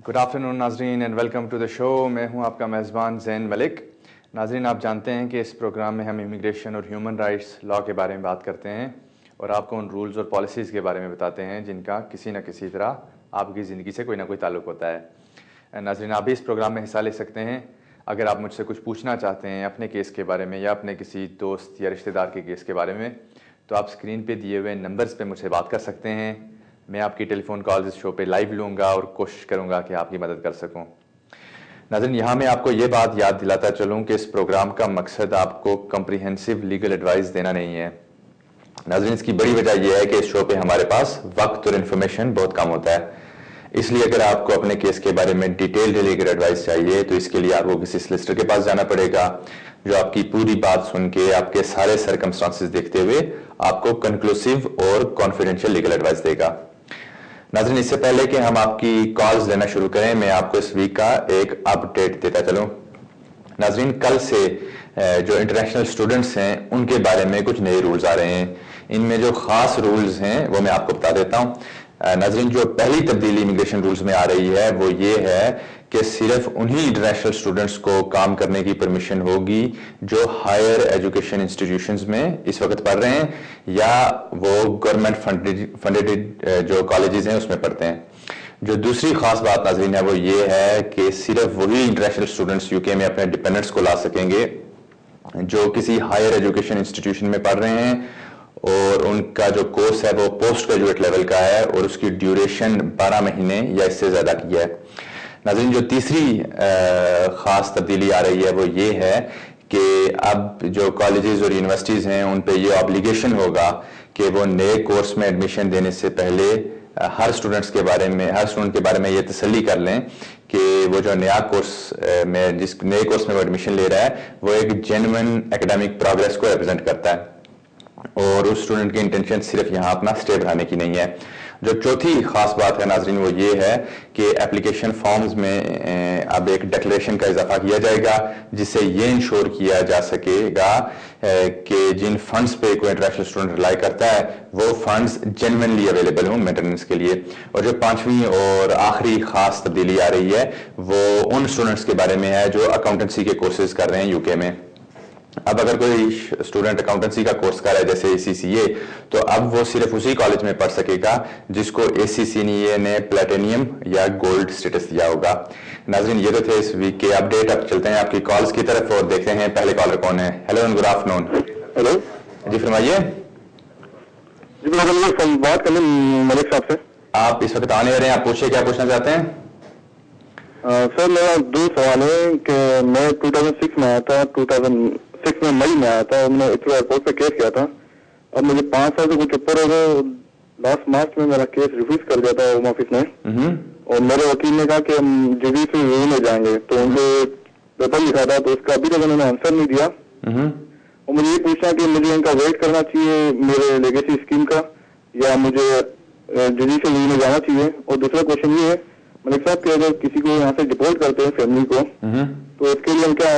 Good afternoon नाजरीन and welcome to the show. मैं हूं आपका मेज़बान ज़ैन मलिक। नाजरीन, आप जानते हैं कि इस प्रोग्राम में हम इमिग्रेशन और ह्यूमन राइट्स लॉ के बारे में बात करते हैं और आपको उन रूल्स और पॉलिसीज़ के बारे में बताते हैं जिनका किसी न किसी तरह आपकी ज़िंदगी से कोई ना कोई ताल्लुक़ होता है। नाजरीन, आप भी इस प्रोग्राम में हिस्सा ले सकते हैं। अगर आप मुझसे कुछ पूछना चाहते हैं अपने केस के बारे में या अपने किसी दोस्त या रिश्तेदार के केस के बारे में, तो आप स्क्रीन पे दिए हुए नंबर्स पे मुझसे बात कर सकते हैं। मैं आपकी टेलीफोन कॉल इस शो पे लाइव लूँगा और कोशिश करूँगा कि आपकी मदद कर सकूँ। नाज़रीन, यहाँ मैं आपको ये बात याद दिलाता चलूँ कि इस प्रोग्राम का मकसद आपको कम्प्रिहेंसिव लीगल एडवाइस देना नहीं है। नाज़रीन, इसकी बड़ी वजह यह है कि इस शो पे हमारे पास वक्त और इन्फॉर्मेशन बहुत कम होता है। इसलिए अगर आपको अपने केस के बारे में डिटेल्ड लीगल एडवाइस चाहिए तो इसके लिए आपको किसी सॉलिसिटर के पास जाना पड़ेगा, जो आपकी पूरी बात सुन के आपके सारे सर्कमस्टांसेस देखते हुए आपको कंक्लूसिव और कॉन्फिडेंशियल लीगल एडवाइस देगा। नाज़रीन, इससे पहले कि हम आपकी कॉल्स लेना शुरू करें, मैं आपको इस वीक का एक अपडेट देता चलूं। नाज़रीन, कल से जो इंटरनेशनल स्टूडेंट्स हैं उनके बारे में कुछ नए रूल्स आ रहे हैं। इनमें जो ख़ास रूल्स हैं वो मैं आपको बता देता हूं। नाज़रीन, जो पहली तब्दीली इमिग्रेशन रूल्स में आ रही है वो ये है कि सिर्फ उन्हीं इंटरनेशनल स्टूडेंट्स को काम करने की परमिशन होगी जो हायर एजुकेशन इंस्टीट्यूशंस में इस वक्त पढ़ रहे हैं या वो गवर्नमेंट फंडेड जो कॉलेजेस हैं उसमें पढ़ते हैं। जो दूसरी खास बात नाज़रीन है वो ये है कि सिर्फ वही इंटरनेशनल स्टूडेंट्स यूके में अपने डिपेंडेंट्स को ला सकेंगे जो किसी हायर एजुकेशन इंस्टीट्यूशन में पढ़ रहे हैं और उनका जो कोर्स है वो पोस्ट ग्रेजुएट लेवल का है और उसकी ड्यूरेशन 12 महीने या इससे ज़्यादा की है। नाज़रीन, जो तीसरी ख़ास तब्दीली आ रही है वो ये है कि अब जो कॉलेजेस और यूनिवर्सिटीज़ हैं उन पे ये ऑब्लिगेशन होगा कि वो नए कोर्स में एडमिशन देने से पहले हर स्टूडेंट के बारे में ये तसल्ली कर लें कि वो जो नया कोर्स में जिस नए कोर्स में वो एडमिशन ले रहा है वो एक जेन्युइन एकेडमिक प्रोग्रेस को रिप्रेजेंट करता है और उस स्टूडेंट की इंटेंशन सिर्फ यहाँ अपना स्टे बढ़ाने की नहीं है। जो चौथी खास बात है नाजरीन वो ये है कि एप्लीकेशन फॉर्म्स में अब एक डिक्लेरेशन का इजाफा किया जाएगा जिससे ये इंश्योर किया जा सकेगा कि जिन फंड्स पे कोई इंटरनेशनल स्टूडेंट रिलाई करता है वो फंड्स जेन्युइनली अवेलेबल हों मेंटेनेंस के लिए। और जो पांचवी और आखिरी खास तब्दीली आ रही है वो उन स्टूडेंट्स के बारे में है जो अकाउंटेंसी के कोर्सेज कर रहे हैं यूके में। अब अगर कोई स्टूडेंट अकाउंटेंसी का कोर्स कर रहा है जैसे ACCA, तो अब वो सिर्फ उसी कॉलेज में पढ़ सकेगा जिसको ACCA ने प्लेटिनियम या गोल्ड स्टेटस दिया होगा। नाजरीन, ये तो थे इस वीक के अपडेट। अब चलते हैं आपकी कॉल्स की तरफ और देखते हैं पहले कॉलर कौन है। Hello and good afternoon. Hello जी फरमाइए। जी मैं बात करने मलिक साहब से। आप इस वक्त आने रहे हैं, आप पूछिए क्या पूछना चाहते हैं। सर मेरा दो सवाल है कि मैं 2006 में आया था, 2006 में मई में आया था और मैंने इथरो एयरपोर्ट पे केस किया था। अब मुझे 5 साल से कुछ ऊपर हो गए। लास्ट मार्च में मेरा केस रिफ्यूज कर दिया था होम ऑफिस ने और मेरे वकील ने कहा कि हम जुडिशल रिव्यू में जाएंगे, तो उनको पेपर लिखा था तो उसका अभी तक उन्होंने आंसर नहीं दिया। और मुझे ये पूछना कि मुझे इनका वेट करना चाहिए मेरे लेगेसी स्कीम का या मुझे जुडिशल रिव्यू में जाना चाहिए। और दूसरा क्वेश्चन ये है मलिक साहब कि अगर किसी को यहाँ से डिपोर्ट करते हैं फैमिली को, तो इसके लिए हम क्या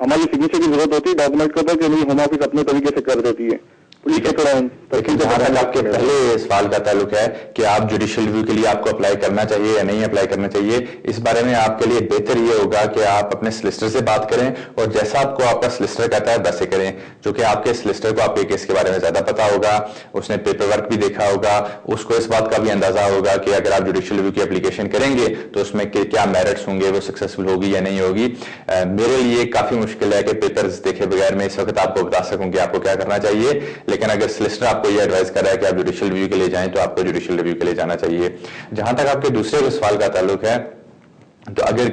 हमारी सिग्नेचर की जरूरत होती है डॉक्यूमेंट के ऊपर कि नहीं होम ऑफिस अपने तरीके से कर देती है? लेकिन जहां तक आपके पहले सवाल का ताल्लुक है कि आप जुडिशियल रिव्यू के लिए आपको अप्लाई करना चाहिए या नहीं अप्लाई करना चाहिए, इस बारे में आपके लिए बेहतर ये होगा कि आप अपने सॉलिसिटर से बात करें और जैसा आपको आपका सॉलिसिटर कहता है वैसे करें, जो कि आपके सॉलिसिटर को आपके केस के बारे में ज्यादा पता होगा, उसने पेपर वर्क भी देखा होगा, उसको इस बात का भी अंदाजा होगा कि अगर आप जुडिशियल रिव्यू की एप्लीकेशन करेंगे तो उसमें क्या मेरिट्स होंगे, वो सक्सेसफुल होगी या नहीं होगी। मेरे लिए काफी मुश्किल है कि पेपर्स देखे बगैर मैं इस वक्त आपको बता सकूं कि आपको क्या करना चाहिए, लेकिन अगर सॉलिसिटर आपको ये एडवाइस कर रहा है कि आप जुडिशियल रिव्यू के लिए जाएं तो आपको जुडिशियल रिव्यू के लिए जाना चाहिए। जहां तक आपके दूसरे सवाल का ताल्लुक है, तो अगर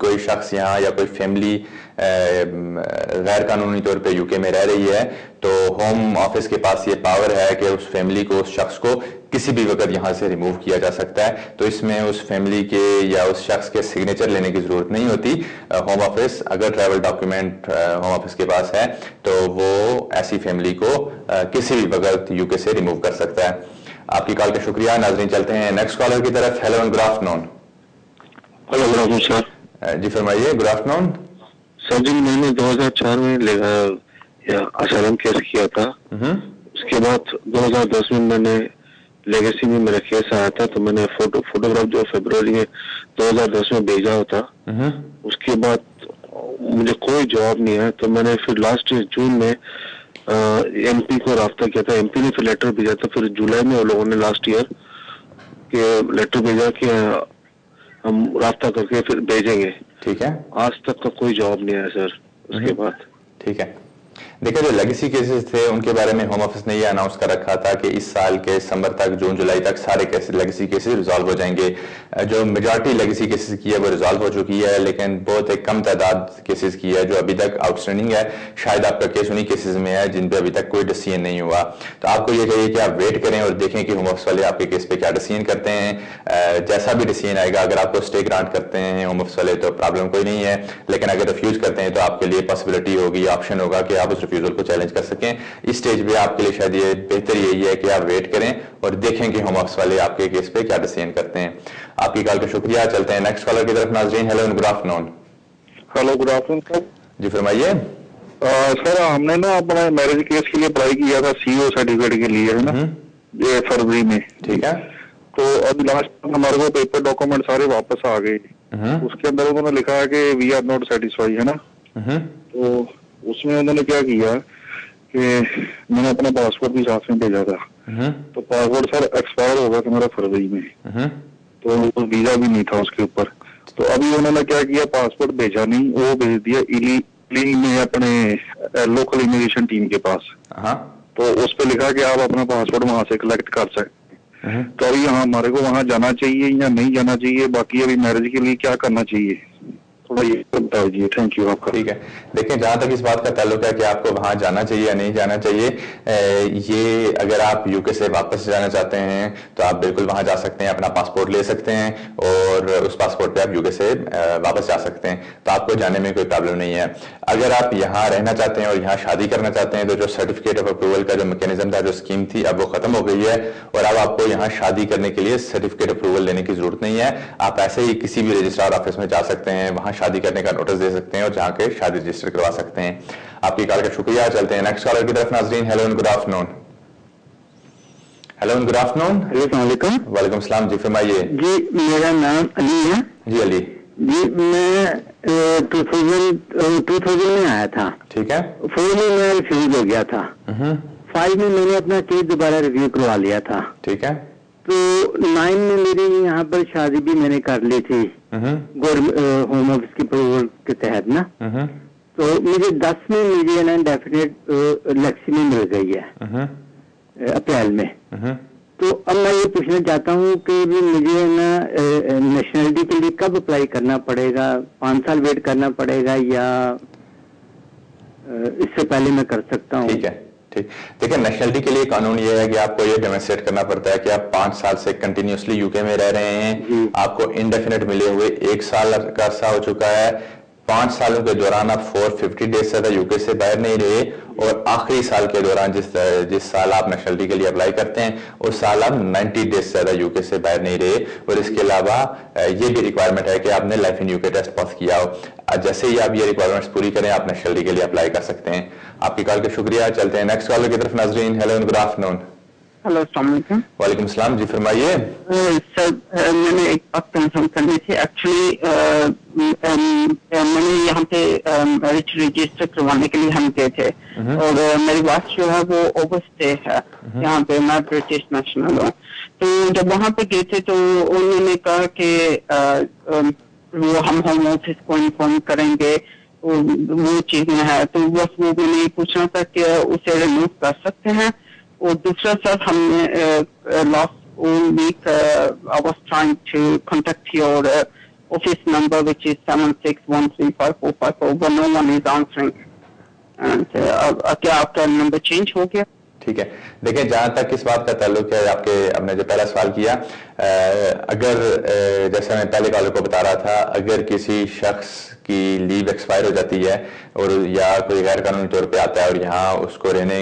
कोई शख्स यहाँ या कोई फैमिली गैर कानूनी तौर पे यूके में रह रही है तो होम ऑफिस के पास ये पावर है कि उस फैमिली को, उस शख्स को किसी भी वक्त यहाँ से रिमूव किया जा सकता है। तो इसमें उस फैमिली के या उस शख्स के सिग्नेचर लेने की जरूरत नहीं होती। होम ऑफिस अगर ट्रैवल डॉक्यूमेंट होम ऑफिस के पास है तो वो ऐसी फैमिली को किसी भी वक्त यूके से रिमूव कर सकता है। आपकी कॉल का शुक्रिया। नाजरीन, चलते हैं नेक्स्ट कॉलर की तरफ। Hello and good afternoon. Hello good afternoon sir. जी फरमाइए। गुड आफ्टरनून सर जी, मैंने 2004 में असाइलम केस किया था। उसके बाद 2010 में मैंने लेगेसी में मेरा केस आया था, तो मैंने फोटोग्राफ जो फरवरी में 2010 में भेजा हुआ था। उसके बाद मुझे कोई जवाब नहीं है, तो मैंने फिर लास्ट जून में एमपी को राब्ता किया था। एमपी ने फिर लेटर भेजा था। फिर जुलाई में वो लोगों ने लास्ट ईयर के लेटर भेजा कि हम राब्ता करके फिर भेजेंगे। ठीक है, आज तक का कोई जवाब नहीं आया सर उसके बाद। ठीक है। देखिए, जो लेगेसी केसेस थे उनके बारे में होम ऑफिस ने ये अनाउंस कर रखा था कि इस साल के दिसंबर तक, जून जुलाई तक सारे केसेस, लेगेसी केसेस रिजॉल्व हो जाएंगे। जो मेजॉरिटी लेगेसी केसेस की है वो रिजॉल्व हो चुकी है, लेकिन बहुत एक कम तादाद केसेस की है जो अभी तक आउटस्टैंडिंग है। शायद आपका केस उन्हीं केसेस में है जिन पे अभी तक कोई डिसीजन नहीं हुआ। तो आपको ये चाहिए कि आप वेट करें और देखें कि होम ऑफिस वाले आपके केस पे क्या डिसीजन करते हैं। जैसा भी डिसीजन आएगा, अगर आपको स्टे ग्रांट करते हैं होम ऑफिस वाले तो प्रॉब्लम कोई नहीं है, लेकिन अगर रिफ्यूज करते हैं तो आपके लिए पॉसिबिलिटी होगी, ऑप्शन होगा कि आप उस रिफ्यूजल को चैलेंज कर सकें। इस स्टेज पे आपके लिए शायद ये बेहतर यही है कि आप वेट करें और देखें कि होम ऑफिस वाले आपके केस पे क्या डिसीजन करते हैं। आपकी कॉल का शुक्रिया। चलते हैं नेक्स्ट कॉलर की तरफ। नाजरीन, hello and good afternoon. Hello, good afternoon sir. जी फरमाइए। सर, हमने ना अपना मैरिज केस के लिए अप्लाई किया था सीओ सर्टिफिकेट के लिए, है ना, ये फरवरी में। ठीक है। तो अभी लास्ट हमारे को पेपर डॉक्यूमेंट सारे वापस आ गए। उसके अंदर उन्होंने लिखा है कि वी आर नॉट सेटिस्फाई, है ना। तो उसमें उन्होंने क्या किया कि मैंने अपना पासपोर्ट भी साथ में भेजा था। तो पासपोर्ट सर एक्सपायर हो गया था मेरा फरवरी में, तो वीजा भी नहीं था उसके ऊपर। तो अभी उन्होंने क्या किया, पासपोर्ट भेजा नहीं, वो भेज दिया इली में अपने लोकल इमिग्रेशन टीम के पास। तो उस पर लिखा कि आप अपना पासपोर्ट वहां से कलेक्ट कर सकते हैं। तो अभी हमारे को वहां जाना चाहिए या नहीं जाना चाहिए, बाकी अभी मैरिज के लिए क्या करना चाहिए, थोड़ा ये बता दीजिए। थैंक यू आपका। ठीक है। देखिए, जहां तक इस बात का ताल्लुक है कि आपको वहां जाना चाहिए या नहीं जाना चाहिए, ये अगर आप यूके से वापस जाना चाहते हैं तो आप बिल्कुल वहां जा सकते हैं, अपना पासपोर्ट ले सकते हैं और उस पासपोर्ट पे आप यूके से वापस जा सकते हैं। तो आपको जाने में कोई प्रॉब्लम नहीं है। अगर आप यहाँ रहना चाहते हैं और यहाँ शादी करना चाहते हैं तो जो सर्टिफिकेट ऑफ अप्रूवल का जो मैकेनिज्म था, जो स्कीम थी, अब वो खत्म हो गई है और अब आपको यहाँ शादी करने के लिए सर्टिफिकेट अप्रूवल लेने की जरूरत नहीं है। आप ऐसे ही किसी भी रजिस्ट्रार ऑफिस में जा सकते हैं, वहां शादी करने का नोटिस दे सकते हैं और जहाँ के शादी रजिस्टर करवा सकते हैं। आपकी कॉल का शुक्रिया। चलते हैं नेक्स्ट कॉलर की तरफ। नाजरीन, hello and good afternoon. Hello and good afternoon. वालेकुम सलाम। जी फरमाइए। जी, मेरा नाम अली है। जी अली जी, मैं 2000 में आया था। ठीक है। 4 में मैं रिफ्यूज हो गया था। 5 में मैंने अपना केस दोबारा रिव्यू करवा लिया था। ठीक है। तो 9 में मेरी यहाँ पर शादी भी मैंने कर ली थी गवर्नमेंट होम ऑफिस की अप्रूवल के तहत ना। तो मुझे 10 में मेरी ना डेफिनेट इलेक्शन में मिल गई है अप्रैल में। तो अब मैं ये पूछना चाहता हूँ कि भी मुझे ना नेशनलिटी के लिए कब अप्लाई करना पड़ेगा? 5 साल वेट करना पड़ेगा या इससे पहले मैं कर सकता हूँ? ठीक है। ठीक। देखिए, नेशनलिटी के लिए कानून ये है कि आपको ये डेमोन्स्ट्रेट करना पड़ता है कि आप 5 साल से कंटिन्यूसली यूके में रह रहे हैं। आपको इंडेफिनिट मिले हुए 1 साल का अरसा हो चुका है। 5 सालों के दौरान आप 450 डेज से ज्यादा यूके से बाहर नहीं रहे और आखिरी साल के दौरान जिस साल आप नेशनलिटी के लिए अप्लाई करते हैं उस साल आप 90 डेज से ज्यादा यूके से बाहर नहीं रहे। और इसके अलावा ये भी रिक्वायरमेंट है कि आपने life in UK test pass किया हो। जैसे ही आप ये रिक्वायरमेंट्स पूरी करें, आप नेशनलिटी के लिए अप्लाई कर सकते हैं। आपकी कॉल का शुक्रिया। चलते हैं नेक्स्ट कॉलर की तरफ। नाजरीन, hello and good afternoon. Hello, अस्सलाम वालेकुम। वालेकुम सलाम। जी फरमाइए। सर, मैंने एक बात कंफर्म करनी थी। एक्चुअली मैंने यहाँ पे मैरिज रजिस्टर करवाने के लिए हम गए थे और मेरी बात जो है वो ओवरस्टे है यहाँ पे। मैं ब्रिटिश नेशनल हूँ। तो जब वहाँ पे गए थे तो उन्होंने कहा कि वो हम होम ऑफिस को इन्फॉर्म करेंगे, वो चीजें हैं। तो बस वो मैंने पूछना था कि उसे रिमूव कर सकते हैं। और दूसरा सर, हमने last week I was trying to contact your office number which is 76135454 but no one is answering and क्या आपका नंबर चेंज हो गया? ठीक है। देखिए, जहां तक इस बात का ताल्लुक है, आपने जो पहला सवाल किया, अगर जैसे मैं पहले कॉलर को बता रहा था, अगर किसी शख्स की लीव एक्सपायर हो जाती है और या कोई गैर कानूनी तौर पे आता है और यहाँ उसको रहने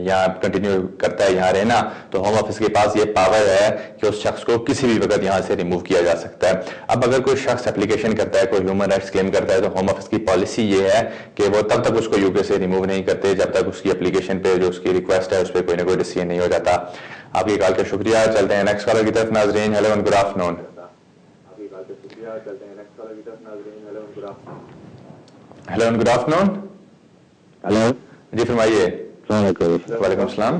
यहाँ कंटिन्यू करता है यहाँ रहना, तो होम ऑफिस के पास ये पावर है कि उस शख्स को किसी भी वक्त यहाँ से रिमूव किया जा सकता है। अब अगर कोई शख्स एप्लीकेशन करता है, कोई ह्यूमन राइट्स क्लेम करता है, तो होम ऑफिस की पॉलिसी ये है कि वो तब तक उसको यूके से रिमूव नहीं करते जब तक उसकी एप्लीकेशन पे जो उसकी रिक्वेस्ट है उस पर कोई ना कोई डिसीजन नहीं हो जाता। आपकी कॉल का शुक्रिया। चलते हैं नेक्स्ट कॉलर की तरफ। नाजरीन hello and good afternoon. Hello and good afternoon. Hello जी फरमाइए। वालेकुम सलाम।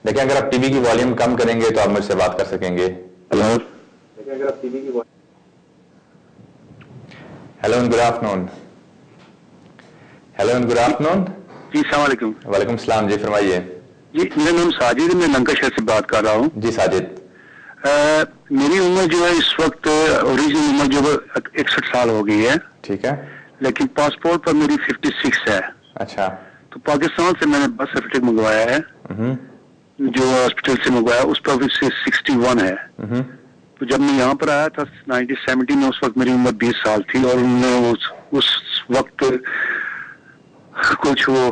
देखिए अगर आप टीवी की वॉल्यूम कम करेंगे तो आप मुझसे बात कर सकेंगे। हेलो देखिए अगर आप टीवी की hello and good afternoon. Hello and good afternoon. जी अस्सलाम वालेकुम। वालेकुम सलाम। जी फरमाइए। जी मेरा नाम साजिद है, मैं लंकाशायर से बात कर रहा हूँ। जी साजिद। मेरी उम्र जो है इस वक्त ओरिजिनल उम्र जो है 61 साल हो गई है, ठीक है। लेकिन पासपोर्ट पर मेरी 56 है। अच्छा। तो पाकिस्तान से मैंने बर्थ सर्टिफिकेट मंगवाया है, जो हॉस्पिटल से मंगवाया उस पर 61 है। तो जब मैं यहाँ पर आया था 1970 में, उस वक्त मेरी उम्र 20 साल थी और उन्होंने उस वक्त कुछ वो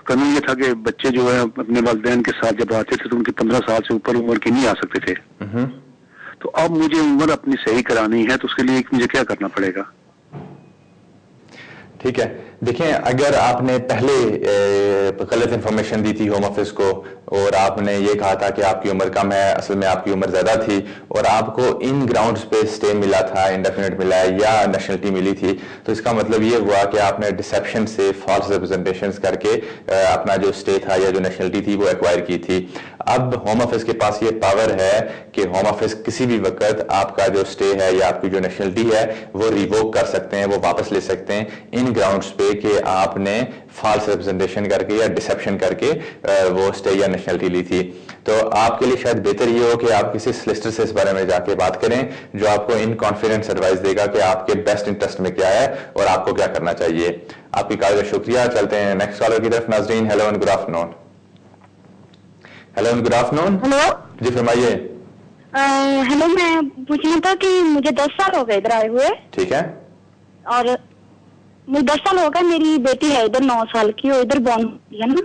कानून ये था कि बच्चे जो है अपने वालिदैन के साथ जब आते थे तो उनकी 15 साल से ऊपर उम्र के नहीं आ सकते थे। तो अब मुझे उम्र अपनी सही करानी है, तो उसके लिए मुझे क्या करना पड़ेगा? ठीक है। देखिए अगर आपने पहले गलत इंफॉर्मेशन दी थी होम ऑफिस को और आपने ये कहा था कि आपकी उम्र कम है, असल में आपकी उम्र ज्यादा थी और आपको इन ग्राउंड्स पे स्टे मिला था, इंडेफिनिट मिला है या नेशनलिटी मिली थी, तो इसका मतलब ये हुआ कि आपने डिसेप्शन से फॉल्स रिप्रेजेंटेशंस करके अपना जो स्टे था या जो नेशनलिटी थी वो एक्वायर की थी। अब होम ऑफिस के पास ये पावर है कि होम ऑफिस किसी भी वक्त आपका जो स्टे है या आपकी जो नेशनलिटी है वो रिवोक कर सकते हैं, वो वापस ले सकते हैं इन ग्राउंड्स पे कि आपने फॉल्स रिप्रेजेंटेशन करके या डिसेप्शन करके वो स्टे या नेशनलिटी ली थी। तो आपके लिए शायद बेहतर ये हो कि आप किसी सोलिसिटर से इस बारे में जाके बात करें जो आपको इन कॉन्फिडेंस एडवाइस देगा कि आपके बेस्ट इंटरेस्ट में क्या है और आपको क्या करना चाहिए। आपकी कॉल का शुक्रिया। चलते हैं नेक्स्ट कॉलर की तरफ। नाजरीन hello and good afternoon. Hello and good afternoon. Hello जी फरमाइए। हेलो, मैं पूछना था कि मुझे 10 साल हो गए इधर आए हुए। ठीक है। और मुझे 10 साल हो गए, मेरी बेटी है इधर 9 साल की, वो इधर बॉर्न हुई है ना।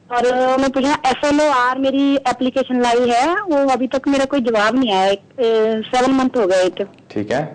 और मैं पूछना FLOR मेरी एप्लीकेशन लाई है, वो अभी तक मेरा कोई जवाब नहीं आया। 7 मंथ हो गए। ठीक है।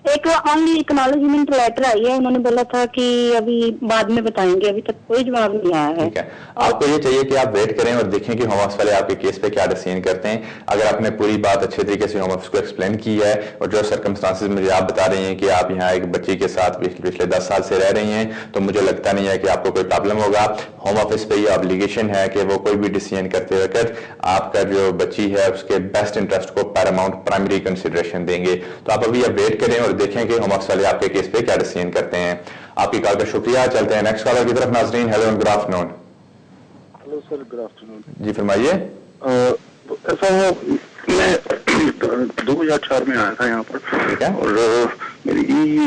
एक ऑनली एक्नॉलेजमेंट लेटर आई है, उन्होंने बोला था कि अभी बाद में बताएंगे, अभी तक कोई जवाब नहीं आया है। ठीक है। आपको ये चाहिए कि आप वेट करें और देखें कि होम ऑफिस वाले आपके केस पे क्या डिसीजन करते हैं। अगर आपने पूरी बात अच्छे तरीके से होम ऑफिस को एक्सप्लेन की है और जो सर्कमस्टांसेस मुझे आप बता रही हैं कि आप यहाँ एक बच्ची के साथ पिछले 10 साल से रह रही हैं, तो मुझे लगता नहीं है कि आपको कोई प्रॉब्लम होगा। होम ऑफिस पे ये ऑब्लिगेशन है कि वो कोई भी डिसीजन करते वक्त आपका जो बच्ची है उसके बेस्ट इंटरेस्ट को पैरामाउंट प्राइमरी कंसिडरेशन देंगे। तो आप अभी वेट करें और देखें कि होम ऑफिस वाले आपके केस पे क्या डिसीजन करते हैं। आपकी कॉल का शुक्रिया। चलते हैं नेक्स्ट कॉलर की तरफ। नाजरीन hello and good afternoon. Hello sir, good afternoon. जी फरमाइए। ऐसा मैं 2004 में आया था यहाँ पर। ठीक है। और मेरी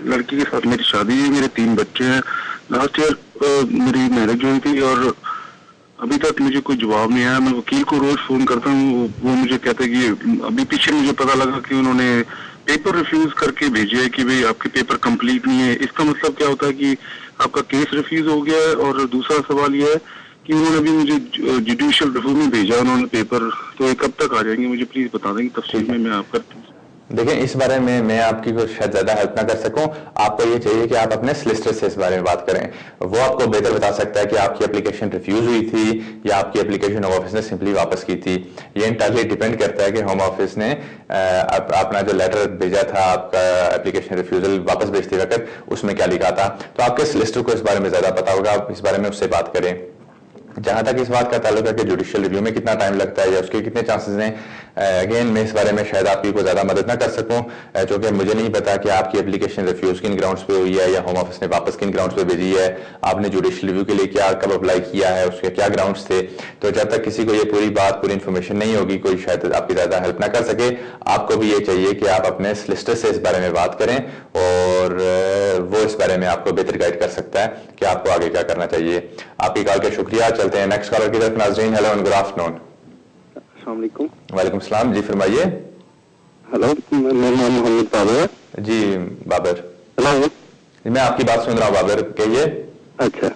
लड़की के साथ मेरी शादी है, मेरे 3 बच्चे हैं। लास्ट ईयर मेरी मैरिज हुई थी और अभी तक मुझे कोई जवाब नहीं आया। मैं वकील को रोज फोन करता हूँ, वो मुझे कहते हैं कि अभी पीछे मुझे पता लगा कि उन्होंने पेपर रिफ्यूज करके भेजे है कि भाई आपके पेपर कंप्लीट नहीं है। इसका मतलब क्या होता है कि आपका केस रिफ्यूज हो गया है। और दूसरा सवाल यह है कि उन्होंने अभी मुझे जुडिशियल रिव्यू में भेजा उन्होंने पेपर, तो ये कब तक आ जाएंगे मुझे प्लीज बता देंगे तफसील में। मैं आपका देखें इस बारे में मैं आपकी को शायद ज्यादा हेल्प ना कर सकूं। आपको ये चाहिए कि आप अपने सोलिसिटर से इस बारे में बात करें, वो आपको बेहतर बता सकता है कि आपकी एप्लीकेशन रिफ्यूज हुई थी या आपकी एप्लीकेशन होम ऑफिस ने सिंपली वापस की थी। ये इंटायरली डिपेंड करता है कि होम ऑफिस ने अपना जो लेटर भेजा था आपका एप्लीकेशन रिफ्यूजल वापस भेजते वक्त उसमें क्या लिखा था। तो आपके सोलिसिटर को इस बारे में ज्यादा पता होगा, आप इस बारे में उससे बात करें। जहां तक इस बात का ताल्लुक है कि जुडिशियल रिव्यू में कितना टाइम लगता है या उसके कितने चांसेस हैं, अगेन मैं इस बारे में शायद आपकी को ज्यादा मदद ना कर सकूं, क्योंकि मुझे नहीं पता कि आपकी एप्लीकेशन रिफ्यूज किन ग्राउंड्स पे हुई है या होम ऑफिस ने वापस किन ग्राउंड्स पे भेजी है, आपने जुडिशियल रिव्यू के लिए क्या कब अप्लाई किया है, उसके क्या ग्राउंड्स थे। तो जब तक किसी को ये पूरी बात पूरी इन्फॉर्मेशन नहीं होगी कोई शायद आपकी ज्यादा हेल्प ना कर सके। आपको भी ये चाहिए कि आप अपने सोलिसिटर से इस बारे में बात करें और वो इस बारे में आपको बेहतर गाइड कर सकता है कि आपको आगे क्या करना चाहिए। आपकी कॉल का शुक्रिया। चलते हैं नेक्स्ट कॉलर की तरफ। नाजरीन हेलो एंड गुड आफ्टरनून। अस्सलाम वालेकुम। वालेकुम सलाम। जी फरमाइए। हेलो, मेरा नाम मोहम्मद बाबर है। जी बाबर। हेलो, मैं आपकी बात सुन रहा हूँ बाबर, कहिए। अच्छा,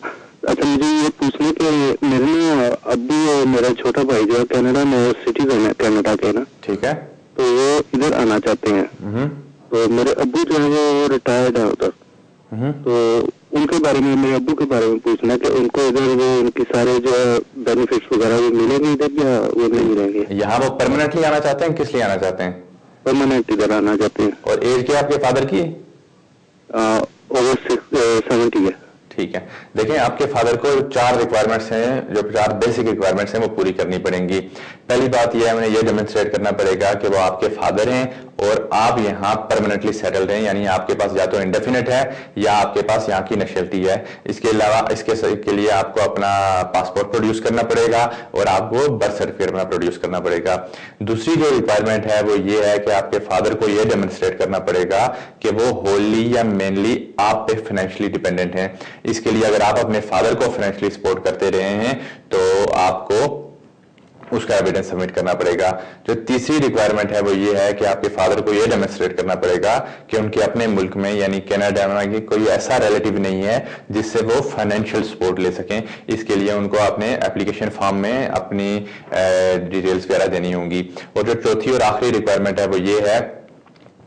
मुझे ये पूछना कि मेरे ना अभी मेरा छोटा भाई जो है कनाडा में सिटीजन है, कनाडा के ना। ठीक है। तो वो इधर आना चाहते हैं। तो मेरे अब्बू जो है वो रिटायर्ड है उधर। तो उनके बारे में, मेरे अब्बू के बारे में पूछना है कि उनको इधर वो उनके सारे जो बेनिफिट्स वगैरह वो मिलेंगे इधर या वो नहीं मिलेंगे? यहाँ वो परमानेंटली आना चाहते हैं, किस लिए आना चाहते हैं? परमानेंट इधर आना चाहते हैं। और एज क्या आपके फादर की? ओवर 70 है। ठीक है, देखें आपके फादर को 4 रिक्वायरमेंट्स हैं, जो 4 बेसिक रिक्वायरमेंट्स हैं वो पूरी करनी पड़ेंगी। पहली बात यह है, उन्हें यह डेमोन्स्ट्रेट करना पड़ेगा कि वो आपके फादर हैं और आप यहाँ परमानेंटली सेटल्ड हैं, यानी आपके पास या तो इंडेफिनिट है या आपके पास यहाँ की नेशनलिटी है। इसके अलावा इसके लिए आपको अपना पासपोर्ट प्रोड्यूस करना पड़ेगा और आपको बर्थ सर्टिफिकेट अपना प्रोड्यूस करना पड़ेगा। दूसरी जो रिक्वायरमेंट है वो ये है कि आपके फादर को यह डेमोन्स्ट्रेट करना पड़ेगा कि वो होली या मेनली आप पे फाइनेंशियली डिपेंडेंट हैं। इसके लिए अगर आप अपने फादर को फाइनेंशियली सपोर्ट करते रहे हैं तो आपको उसका एविडेंस सबमिट करना पड़ेगा। जो तीसरी रिक्वायरमेंट है वो ये है कि आपके फादर को ये डेमोन्स्ट्रेट करना पड़ेगा कि उनके अपने मुल्क में यानी कनाडा में कोई ऐसा रिलेटिव नहीं है जिससे वो फाइनेंशियल सपोर्ट ले सकें। इसके लिए उनको अपने एप्लीकेशन फॉर्म में अपनी डिटेल्स वगैरह देनी होंगी। और जो चौथी और आखिरी रिक्वायरमेंट है वो ये है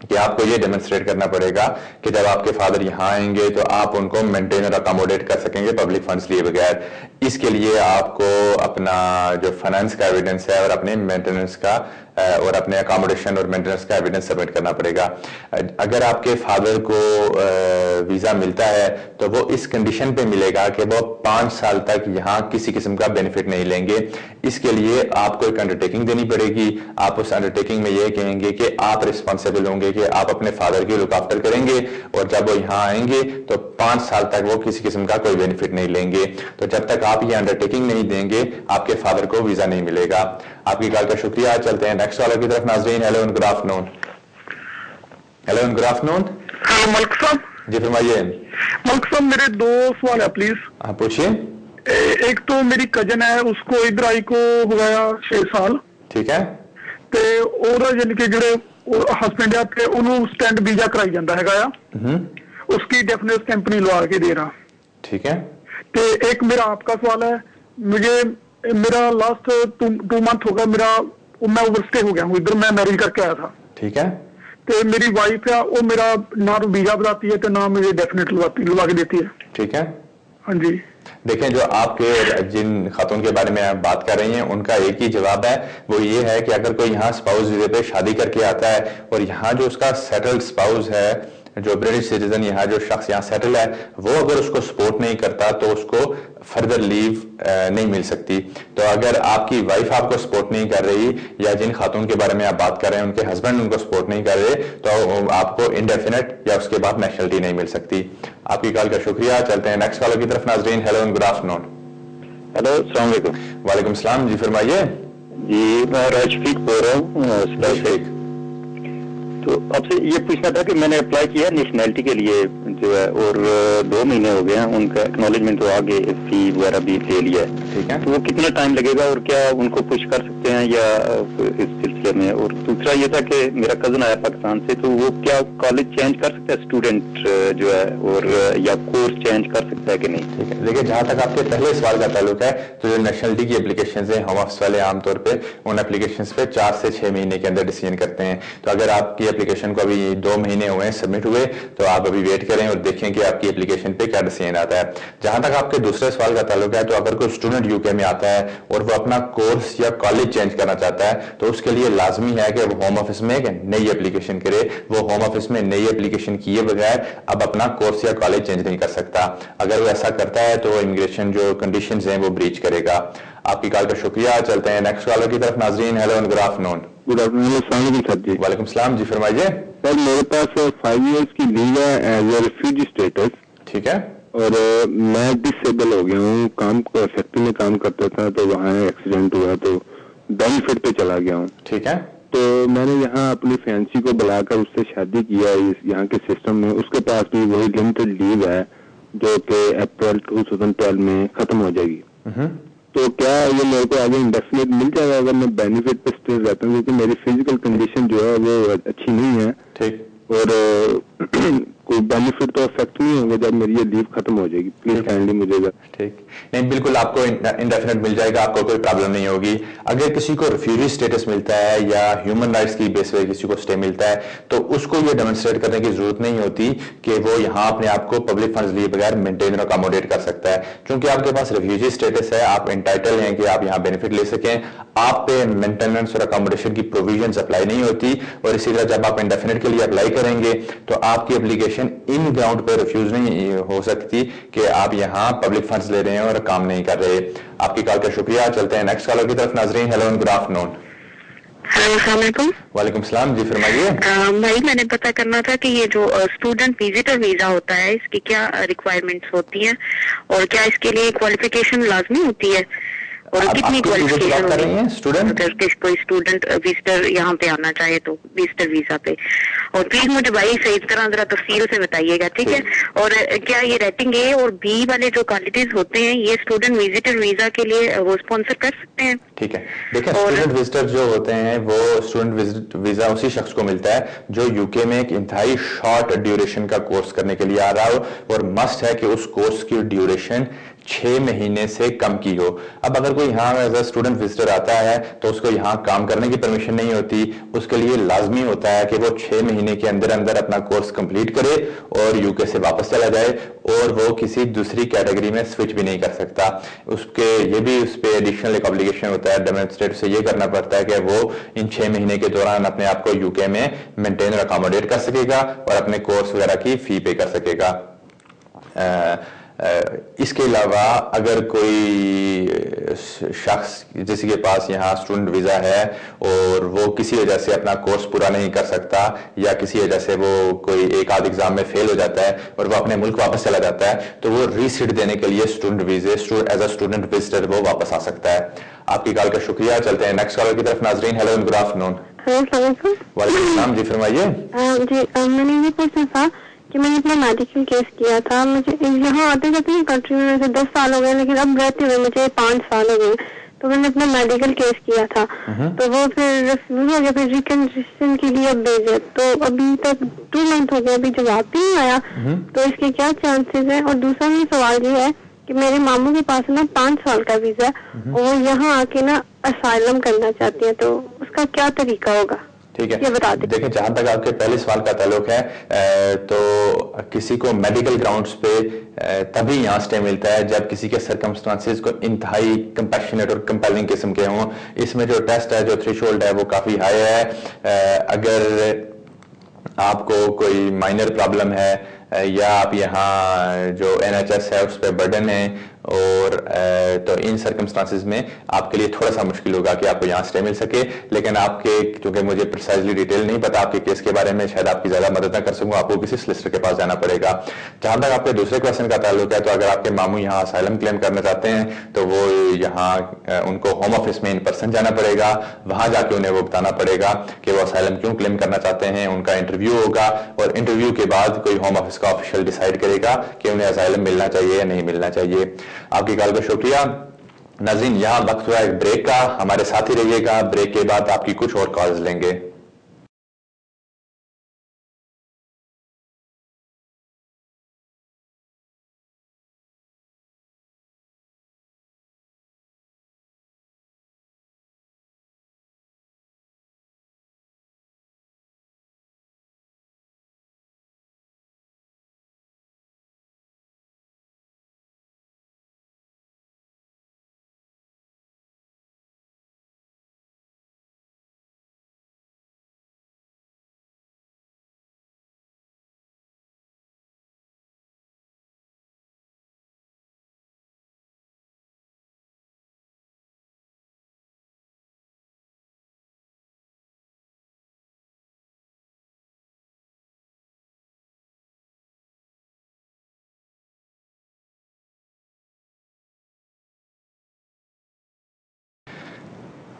कि आपको ये डेमोन्स्ट्रेट करना पड़ेगा कि जब आपके फादर यहाँ आएंगे तो आप उनको मेंटेन और अकोमोडेट कर सकेंगे पब्लिक फंड्स लिए बगैर। इसके लिए आपको अपना जो फाइनेंस का एविडेंस है और अपने मेंटेनेंस का और अपने अकोमोडेशन और मेंटेनेंस का एविडेंस सबमिट करना पड़ेगा। अगर आपके फादर को वीजा मिलता है तो वो इस कंडीशन पे मिलेगा कि वो 5 साल तक यहाँ किसी किस्म का बेनिफिट नहीं लेंगे। इसके लिए आपको एक अंडरटेकिंग देनी पड़ेगी। आप उस अंडरटेकिंग में ये कहेंगे कि आप रिस्पॉन्सिबल होंगे कि आप अपने फादर की लुक आफ्टर करेंगे और जब वो यहाँ आएंगे तो 5 साल तक वो किसी किस्म का कोई बेनिफिट नहीं लेंगे। तो जब तक आप ये अंडरटेकिंग नहीं देंगे आपके फादर को वीजा नहीं मिलेगा। आपकी कॉल का शुक्रिया। चलते हैं नेक्स्ट कॉलर की तरफ। नाज़रीन, hello and good afternoon. Hello and good afternoon. हाँ मलिक साहब। जी फरमाइए। मलिक साहब मेरे 2 सवाल है प्लीज। हाँ पूछिए। एक तो मेरी कजन है, उसको इधर आई को हो गया 6 साल। ठीक है। ते और यानी कि ਜਿਹੜੇ ਹਸਬੈਂਡ ਆ ਤੇ ਉਹਨੂੰ ਸਟੈਂਡ ਵੀਜ਼ਾ ਕਰਾਈ ਜਾਂਦਾ ਹੈਗਾ ਆ। उसकी डेफिनेट कंपनी लगा के दे रहा। ठीक है। तो एक मेरा आपका सवाल है, मुझे मेरा लास्ट 2 मंथ हो गया, मैं ओवरस्टे हो गया हूँ इधर, मैं मैरिज करके आया था। ठीक है। तो मेरी वाइफ है वो मेरा ना तो वीजा बताती है तो ना मुझे डेफिनेट लगा के देती है। ठीक है। हाँ जी। देखें, जो आपके जिन खातून के बारे में आप बात कर रही हैं उनका एक ही जवाब है, वो ये है कि अगर कोई यहाँ स्पाउस वीजे पे शादी करके आता है और यहाँ जो उसका सेटल्ड स्पाउस है, जो ब्रिटिश सिटीजन यहाँ जो शख्स यहाँ सेटल है, वो अगर उसको सपोर्ट नहीं करता तो उसको फर्दर लीव नहीं मिल सकती। तो अगर आपकी वाइफ आपको सपोर्ट नहीं कर रही या जिन खातून के बारे में आप बात कर रहे हैं उनके हस्बैंड उनको सपोर्ट नहीं कर रहे तो आपको इंडेफिनेट या उसके बाद नेशनलिटी नहीं मिल सकती। आपकी कॉल का शुक्रिया। चलते हैं नेक्स्ट कॉलर की तरफ। नाज़रीन, hello and good afternoon. Hello, अस्सलाम वालेकुम। वालेकुम सलाम। जी फरमाइए। जी मैं राजफीक बोल रहा हूँ। तो आपसे ये पूछना था कि मैंने अप्लाई किया नेशनैलिटी के लिए जो है, और 2 महीने हो गए हैं, उनका एक्नॉलेजमेंट तो आगे फी वगैरह भी ले लिया है। ठीक है। तो वो कितना टाइम लगेगा और क्या उनको पुश कर सकते हैं या इस सिलसिले में? और दूसरा ये था कि मेरा कजन आया पाकिस्तान से, तो वो क्या कॉलेज चेंज कर सकता है स्टूडेंट जो है, और या कोर्स चेंज कर सकता है कि नहीं? ठीक है। देखिए, जहां तक आपके पहले सवाल का ताल्लुक है तो जो नेशनलिटी की एप्लीकेशन है, होम ऑफिस वाले आमतौर पर उन एप्लीकेशन पे 4 से 6 महीने के अंदर डिसीजन करते हैं। तो अगर आपकी एप्लीकेशन को अभी 2 महीने हुए सबमिट हुए तो आप अभी वेट करें और देखें कि आपकी एप्लीकेशन पे क्या डिसीजन आता है। जहां तक आपके दूसरे सवाल का ताल्लुक है, तो अगर कोई स्टूडेंट यूके में आता है और वो अपना कोर्स या कॉलेज चेंज करना चाहता है तो उसके लिए लाजमी है कि वो होम ऑफिस में एक नई एप्लीकेशन करे। वो होम ऑफिस में नई एप्लीकेशन किए बगैर अब अपना कोर्स या कॉलेज चेंज नहीं कर सकता। अगर वो ऐसा करता है तो इमिग्रेशन जो कंडीशन है वो ब्रीच करेगा। आपकी कॉल का शुक्रिया। चलते हैं नेक्स्ट कॉलर की तरफ। नाज़रीन, hello and good afternoon. Good afternoon sir जी। वालेकुम सलाम। जी फरमाइए। सर मेरे पास 5 इयर्स की लीव है एज ए रिफ्यूजी स्टेटस। ठीक है। और मैं डिसेबल हो गया हूँ, काम फैक्ट्री में काम करता था तो वहाँ एक्सीडेंट हुआ तो बेनिफिट पे चला गया हूँ। ठीक है। तो मैंने यहाँ अपनी फैंसी को बुलाकर उससे शादी किया यहाँ के सिस्टम में। उसके पास भी वही लिमिटेड लीव है जो कि अप्रैल 2012 में खत्म हो जाएगी। तो क्या ये मेरे को आगे इंडेफिनिट मिल जाएगा अगर मैं बेनिफिट पे स्टिल रहता हूँ? क्योंकि मेरी फिजिकल कंडीशन जो है वो अच्छी नहीं है। ठीक। और कोई बेनिफिट तो अफेक्ट नहीं होंगे जब मेरी ये लीव खत्म हो जाएगी? प्लीज काइंडली मुझे। ठीक, नहीं बिल्कुल आपको इंडेफिनिट मिल जाएगा, आपको कोई प्रॉब्लम नहीं होगी। अगर किसी को रिफ्यूजी स्टेटस मिलता है या ह्यूमन राइट्स की बेस पे किसी को स्टे मिलता है तो उसको ये डेमोन्स्ट्रेट करने की जरूरत नहीं होती कि वो यहाँ अपने आप को पब्लिक फंड्स लिए बगैर मेंटेन और अकोमोडेट कर सकता है। क्योंकि आपके पास रिफ्यूजी स्टेटस है, आप इंटाइटल हैं कि आप यहाँ बेनिफिट ले सकें, आप पे मेंटेनेंस और अकोमोडेशन की प्रोविजंस अप्लाई नहीं होती। और इसी तरह जब आप इंडेफिनिट के लिए अप्लाई करेंगे तो आपकी एप्लीकेशन इन ग्राउंड पर रिफ्यूज नहीं हो सकती कि आप यहाँ पब्लिक फंड्स ले रहे हैं और काम नहीं कर रहे। आपकी कॉल का शुक्रिया। चलते हैं नेक्स्ट कॉलर की तरफ। नाजरीन hello and good afternoon. Hello अस्सलाम वालेकुम। वालेकुम सलाम, जी फरमाइए। भाई मैंने पता करना था कि ये जो स्टूडेंट विजिटर वीजा होता है इसकी क्या रिक्वायरमेंट्स होती हैं और क्या इसके लिए क्वालिफिकेशन लाजमी होती है और कितनी क्वालिफिकेशन होती है? स्टूडेंट अगर कोई स्टूडेंट विजिटर यहाँ पे आना चाहे तो विजिटर वीजा पे। और प्लीज मुझे भाई सही तरह जरा तफसील से बताइएगा, ठीक है? और क्या ये रेटिंग ए और बी वाले जो क्वालिटीज होते हैं ये स्टूडेंट विजिटर वीजा के लिए वो स्पॉन्सर कर सकते हैं? ठीक है, देखिए स्टूडेंट विजिटर जो होते हैं वो स्टूडेंट वीजा उसी शख्स को मिलता है जो यूके में एक इंतहाई शॉर्ट ड्यूरेशन का कोर्स करने के लिए आ रहा हो और मस्ट है कि उस कोर्स की ड्यूरेशन 6 महीने से कम की हो। अब अगर कोई यहाँ एज अ स्टूडेंट विजिटर आता है तो उसको यहाँ काम करने की परमिशन नहीं होती, उसके लिए लाजमी होता है कि वो 6 महीने के अंदर अंदर अपना कोर्स कंप्लीट करे और यूके से वापस चला जाए और वो किसी दूसरी कैटेगरी में स्विच भी नहीं कर सकता। उसके ये भी उस पर एडिशनल एक ऑब्लिगेशन होता है, डेमोन्स्ट्रेट से ये करना पड़ता है कि वो इन 6 महीने के दौरान अपने आप को यूके में मेंटेन और अकोमोडेट कर सकेगा और अपने कोर्स वगैरह की फी पे कर सकेगा। इसके अलावा अगर कोई शख्स जिसके पास यहाँ स्टूडेंट वीजा है और वो किसी वजह से अपना कोर्स पूरा नहीं कर सकता या किसी वजह से वो कोई एक आध एग्जाम में फेल हो जाता है और वो अपने मुल्क वापस चला जाता है तो वो रीसीट देने के लिए student visa as a student visitor वो वापस आ सकता है। आपकी कॉल का शुक्रिया। चलते हैं नेक्स्ट कॉलर की तरफ। नाजरीन हेलो एंड गुड आफ्टरनून। वालेकुम सलाम, जी फरमाइए। जी मैंने ये पूछना था कि मैंने अपना मेडिकल केस किया था। मुझे यहाँ आते जाते हैं कंट्री में वैसे 10 साल हो गए लेकिन अब रहते हुए मुझे 5 साल हो गए। तो मैंने अपना मेडिकल केस किया था तो वो फिर रिफ्यूज हो गया, फिर रिकंसिडरेशन के लिए अब भेजे तो अभी तक 2 मंथ हो गए, अभी जवाब भी नहीं आया। तो इसके क्या चांसेस है? और दूसरा मेरा सवाल ये है कि मेरे मामू के पास ना 5 साल का वीजा और वो यहाँ आके ना असाइलम करना चाहती है तो उसका क्या तरीका होगा? ठीक है, देखिए जहां तक आपके पहले सवाल का ताल्लुक है तो किसी को मेडिकल ग्राउंड्स पे तभी यहाँ स्टे मिलता है जब किसी के सर्कमस्टांसेस को इंतहाई कंपैशनेट और कंपेलिंग किस्म के हों। इसमें जो टेस्ट है, जो थ्रेशोल्ड है वो काफी हाई है। अगर आपको कोई माइनर प्रॉब्लम है या आप यहाँ जो NHS है उस पर बर्डन है और तो इन सर्कमस्टांसेस में आपके लिए थोड़ा सा मुश्किल होगा कि आपको यहाँ स्टे मिल सके। लेकिन आपके चूंकि मुझे प्रिसाइजली डिटेल नहीं पता आपके केस के बारे में, शायद आपकी ज्यादा मदद ना कर सकूँ, आपको किसी सोलिसिटर के पास जाना पड़ेगा। जहां तक आपके दूसरे क्वेश्चन का ताल्लुक है तो अगर आपके मामू यहाँ असाइलम क्लेम करना चाहते हैं तो वो यहाँ उनको होम ऑफिस में इन पर्सन जाना पड़ेगा, वहां जाके उन्हें वो बताना पड़ेगा कि वो असाइलम क्यों क्लेम करना चाहते हैं। उनका इंटरव्यू होगा और इंटरव्यू के बाद कोई होम ऑफिस का ऑफिशियल डिसाइड करेगा कि उन्हें असाइलम मिलना चाहिए या नहीं मिलना चाहिए। आपकी कॉल का शुक्रिया। नाज़रीन यहाँ वक्त हुआ एक ब्रेक का, हमारे साथ ही रहिएगा। ब्रेक के बाद आपकी कुछ और कॉल्स लेंगे।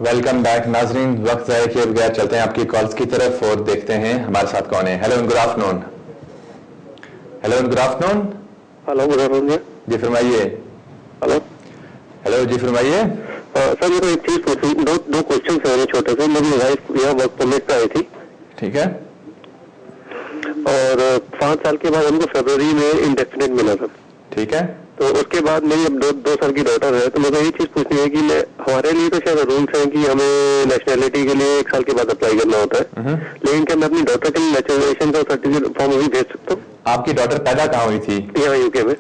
वेलकम बैक नाजरीन, वक्त जाए किए बगैर चलते हैं आपकी कॉल्स की तरफ और देखते हैं हमारे साथ कौन है। Hello and good afternoon. Hello and good afternoon. Hello good afternoon जी फरमाइए। हेलो हेलो जी फरमाइए। सर मेरे एक चीज पूछी, दो क्वेश्चन है छोटे से। मेरी वाइफ यहाँ वर्क परमिट पे आई थी, ठीक है, और 5 साल के बाद उनको फरवरी में इंडेफिनिट मिला था। ठीक है, तो उसके बाद मेरी अब 2 साल की डॉटर है, तो मुझे ये चीज पूछनी है कि मैं हमारे लिए तो शायद रूल्स हैं कि हमें नेशनैलिटी के लिए 1 साल के बाद अप्लाई करना होता है, लेकिन क्या मैं अपनी डॉटर के लिए नेचुरलाइजेशन का सर्टिफिकेट फॉर्म भी भेज सकता हूँ? आपकी डॉटर पैदा कहाँ हुई थी? यहाँ यूके में।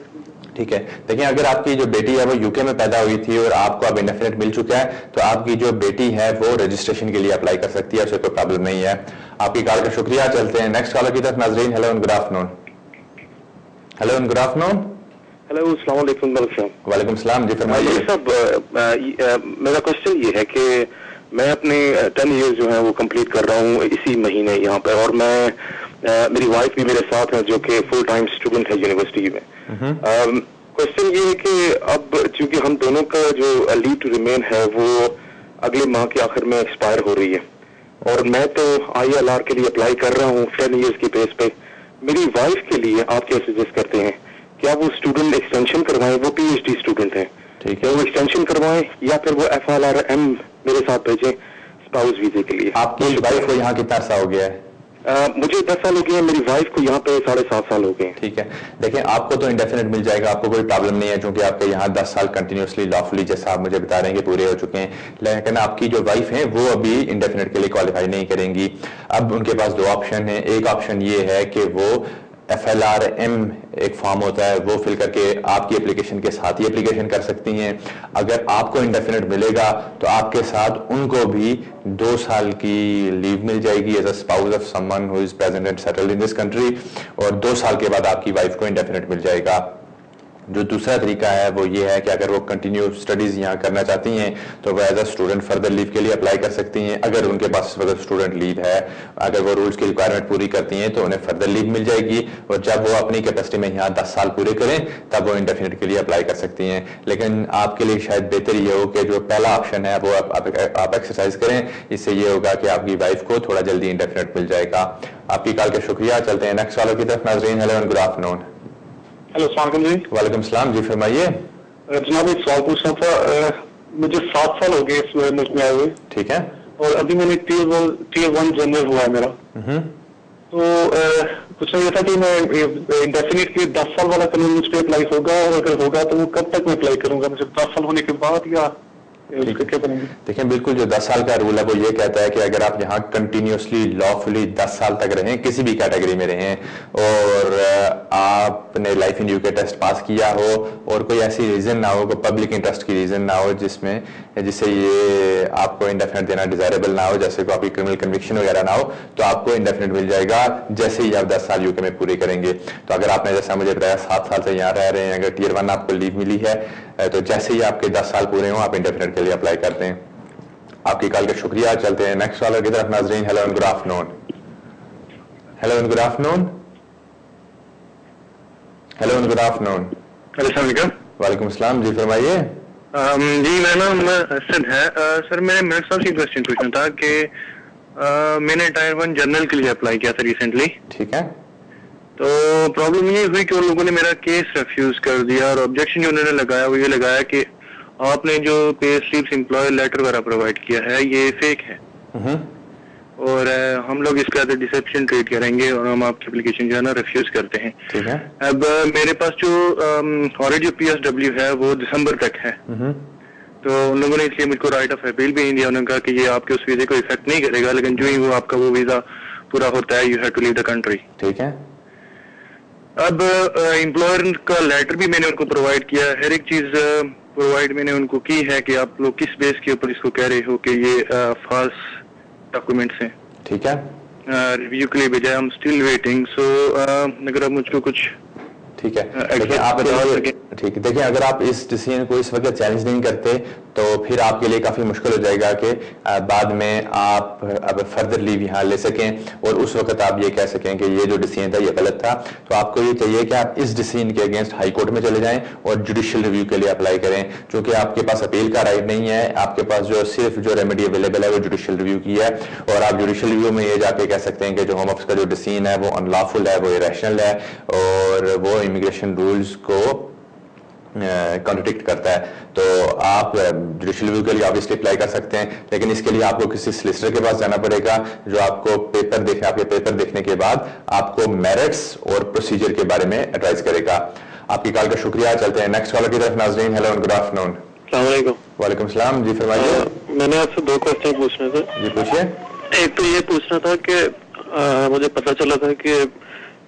ठीक है, देखिए अगर आपकी जो बेटी है वो यूके में पैदा हुई थी और आपको अब इंडेफिनिट मिल चुका है, तो आपकी जो बेटी है वो रजिस्ट्रेशन के लिए अप्लाई कर सकती है, उससे कोई प्रॉब्लम नहीं है। आपकी कॉल का शुक्रिया। चलते हैं नेक्स्ट कॉलर की तरफ। नाजरीन, hello and good afternoon. Hello and good afternoon. Hello, अस्सलाम वालेकुम मलिक साहब। वालेकुम सलाम, जी फरमाइए। साहब, मेरा क्वेश्चन ये है कि मैं अपने 10 ईयर्स जो है वो कंप्लीट कर रहा हूँ इसी महीने यहाँ पे, और मैं मेरी वाइफ भी मेरे साथ है जो कि फुल टाइम स्टूडेंट है यूनिवर्सिटी में। क्वेश्चन ये है कि अब चूंकि हम दोनों का जो लीव टू रिमेन है वो अगले माह के आखिर में एक्सपायर हो रही है, और मैं तो ILR के लिए अप्लाई कर रहा हूँ 10 ईयर्स की बेस पे। मेरी वाइफ के लिए आप क्या सजेस्ट करते हैं? क्या वो स्टूडेंट एक्सटेंशन करवाएं? वो PhD स्टूडेंट है, ठीक है, वो एक्सटेंशन करवाएं या फिर वो FLRM मेरे साथ भेजें स्पाउस वीजे के लिए? आपकी वाइफ को यहाँ कितना अर्सा हो गया है? मुझे 10 साल हो गए हैं, मेरी वाइफ को यहाँ पे 7.5 साल हो गए। ठीक है, देखिए आपको तो इंडेफिनिट मिल जाएगा, आपको कोई प्रॉब्लम नहीं है, क्योंकि आपके यहाँ 10 साल कंटिन्यूसली लॉफुली जैसा आप मुझे बता रहे हैं कि पूरे हो चुके हैं। लेकिन आपकी जो वाइफ है वो अभी इंडेफिनिट के लिए क्वालिफाई नहीं करेंगी। अब उनके पास 2 ऑप्शन है। एक ऑप्शन ये है कि वो FLRM एक फॉर्म होता है, वो फिल करके आपकी एप्लीकेशन के साथ ही एप्लीकेशन कर सकती हैं। अगर आपको इंडेफिनिट मिलेगा तो आपके साथ उनको भी 2 साल की लीव मिल जाएगी as a spouse of someone who is present and settled in this country, और 2 साल के बाद आपकी वाइफ को इंडेफिनिट मिल जाएगा। जो दूसरा तरीका है वो ये है कि अगर वो कंटिन्यू स्टडीज यहाँ करना चाहती हैं तो वो as a student further leave के लिए अप्लाई कर सकती हैं। अगर उनके पास इस वक्त स्टूडेंट लीव है, अगर वो रूल्स की रिक्वायरमेंट पूरी करती हैं तो उन्हें फर्दर लीव मिल जाएगी, और जब वो अपनी कैपेसिटी में यहाँ 10 साल पूरे करें तब वो इंडेफिनिट के लिए अप्लाई कर सकती हैं। लेकिन आपके लिए शायद बेहतर ये हो कि जो पहला ऑप्शन है वो आप एक्सरसाइज करें, इससे ये होगा कि आपकी वाइफ को थोड़ा जल्दी इंडेफिनिट मिल जाएगा। आपकी कॉल का शुक्रिया। चलते हैं नेक्स्ट कॉलर की तरफ। नाजरीन, hello and good afternoon. Hello, अस्सलाम वालेकुम जी। वालेकुम सलाम, जी फरमाइए। जनाब, एक सवाल पूछना था। मुझे 7 साल हो गए इस मुल्क में आए हुए। ठीक है, और अभी मैंने टियर 1 जनरल हुआ है मेरा। तो पूछना ये था कि मैं इंडेफिनिट के 10 साल वाला कानून मुझ पर अप्लाई होगा, और अगर होगा तो वो कब तक मैं अप्लाई करूंगा? मुझे 10 साल होने के बाद या क्या करेंगे? देखिए, बिल्कुल जो 10 साल का रूल है वो ये कहता है कि अगर आप यहाँ कंटिन्यूसली लॉफुली 10 साल तक रहें, किसी भी कैटेगरी में रहें, और आपने life in UK test pass किया हो और कोई ऐसी रीजन ना हो, कोई पब्लिक इंटरेस्ट की रीजन ना हो जिससे ये आपको इंडेफिनिट देना डिजायरेबल ना हो, जैसे कोई आपकी क्रिमिनल कन्विक्शन वगैरह ना हो, तो आपको इंडेफिनिट मिल जाएगा जैसे ही आप 10 साल यूके में पूरे करेंगे। तो अगर आपने जैसा मुझे बताया 7 साल से यहाँ रह रहे हैं, अगर टियर 1 आपको लीव मिली है, तो जैसे ही आपके 10 साल पूरे हों आप इंडेफिनिट के लिए अप्लाई करते हैं। आपकी कॉल का शुक्रिया। चलते हैं नेक्स्ट कॉलर की तरफ। नाजरीन, hello and good afternoon. Hello and good afternoon. Hello and good afternoon. वालेकुम सलाम, जी फरमाइए। जी, मेरा नाम हसन है। सर, मेरे साथ एक क्वेश्चन पूछना था कि मैंने टायर 1 जनरल के लिए अप्लाई किया था रिसेंटली। ठीक है, तो प्रॉब्लम ये हुई कि उन लोगों ने मेरा केस रिफ्यूज कर दिया, और ऑब्जेक्शन जो उन्होंने लगाया वो ये लगाया कि आपने जो पे स्लिप्स एम्प्लॉय लेटर वगैरह प्रोवाइड किया है ये फेक है, और हम लोग इसका डिसेप्शन ट्रीट करेंगे और हम आपकी एप्लीकेशन जो है ना रिफ्यूज करते हैं। ठीक है, अब मेरे पास जो ऑलरेडी PSW है वो दिसंबर तक है, तो उन लोगों ने इसलिए मुझको राइट ऑफ अपील भी नहीं दिया। उन्होंने कहा कि ये आपके उस वीजे को इफेक्ट नहीं करेगा, लेकिन जो ही वो आपका वो वीजा पूरा होता है you have to leave the country. ठीक है, अब एम्प्लॉयर का लेटर भी मैंने उनको प्रोवाइड किया, हर एक चीज प्रोवाइड मैंने उनको की है कि आप लोग किस बेस के ऊपर इसको कह रहे हो कि ये फॉल्स डॉक्यूमेंट्स हैं। ठीक है, रिव्यू के लिए भेजा, हम स्टिल वेटिंग। सो अगर आप मुझको कुछ ठीक है, देखिए आप बता सके। ठीक है, देखिए अगर आप इस डिसीजन को इस वक्त चैलेंज नहीं करते तो फिर आपके लिए काफी मुश्किल हो जाएगा कि बाद में आप अब फर्दर लीव यहाँ ले सकें, और उस वक्त आप ये कह सकें कि ये जो डिसीजन था ये गलत था। तो आपको ये चाहिए कि आप इस डिसीजन के अगेंस्ट हाई कोर्ट में चले जाएं और जुडिशियल रिव्यू के लिए अप्लाई करें, क्योंकि आपके पास अपील का राइट नहीं है। आपके पास जो सिर्फ जो रेमेडी अवेलेबल है वो जुडिशियल रिव्यू की है, और आप जुडिशियल रिव्यू में ये जाके कह सकते हैं कि जो होम ऑफिस का जो डिसीजन है वो अनलॉफुल है, वो इरेशनल है, और वो इमिग्रेशन रूल्स को कॉन्ट्रडिक्ट करता है, तो आप जुडिशियल रिव्यू के लिए ऑब्वियसली अप्लाई कर सकते हैं, लेकिन इसके लिए आपको किसी सॉलिसिटर के पास जाना पड़ेगा जो आपको आपके पेपर देखने के बाद आपको मेरिट्स और प्रोसीजर के बारे में एडवाइस करेगा। आपकी कॉल का शुक्रिया। चलते हैं नेक्स्ट कॉलर की तरफ। नाजरीन, हेलो एंड गुड आफ्टरनून। वालेकुम सलाम जी, फरमाइए। मैंने आपसे 2 क्वेश्चन पूछने थे। जी पूछिए। एक तो ये पूछना था कि मुझे पता चला था कि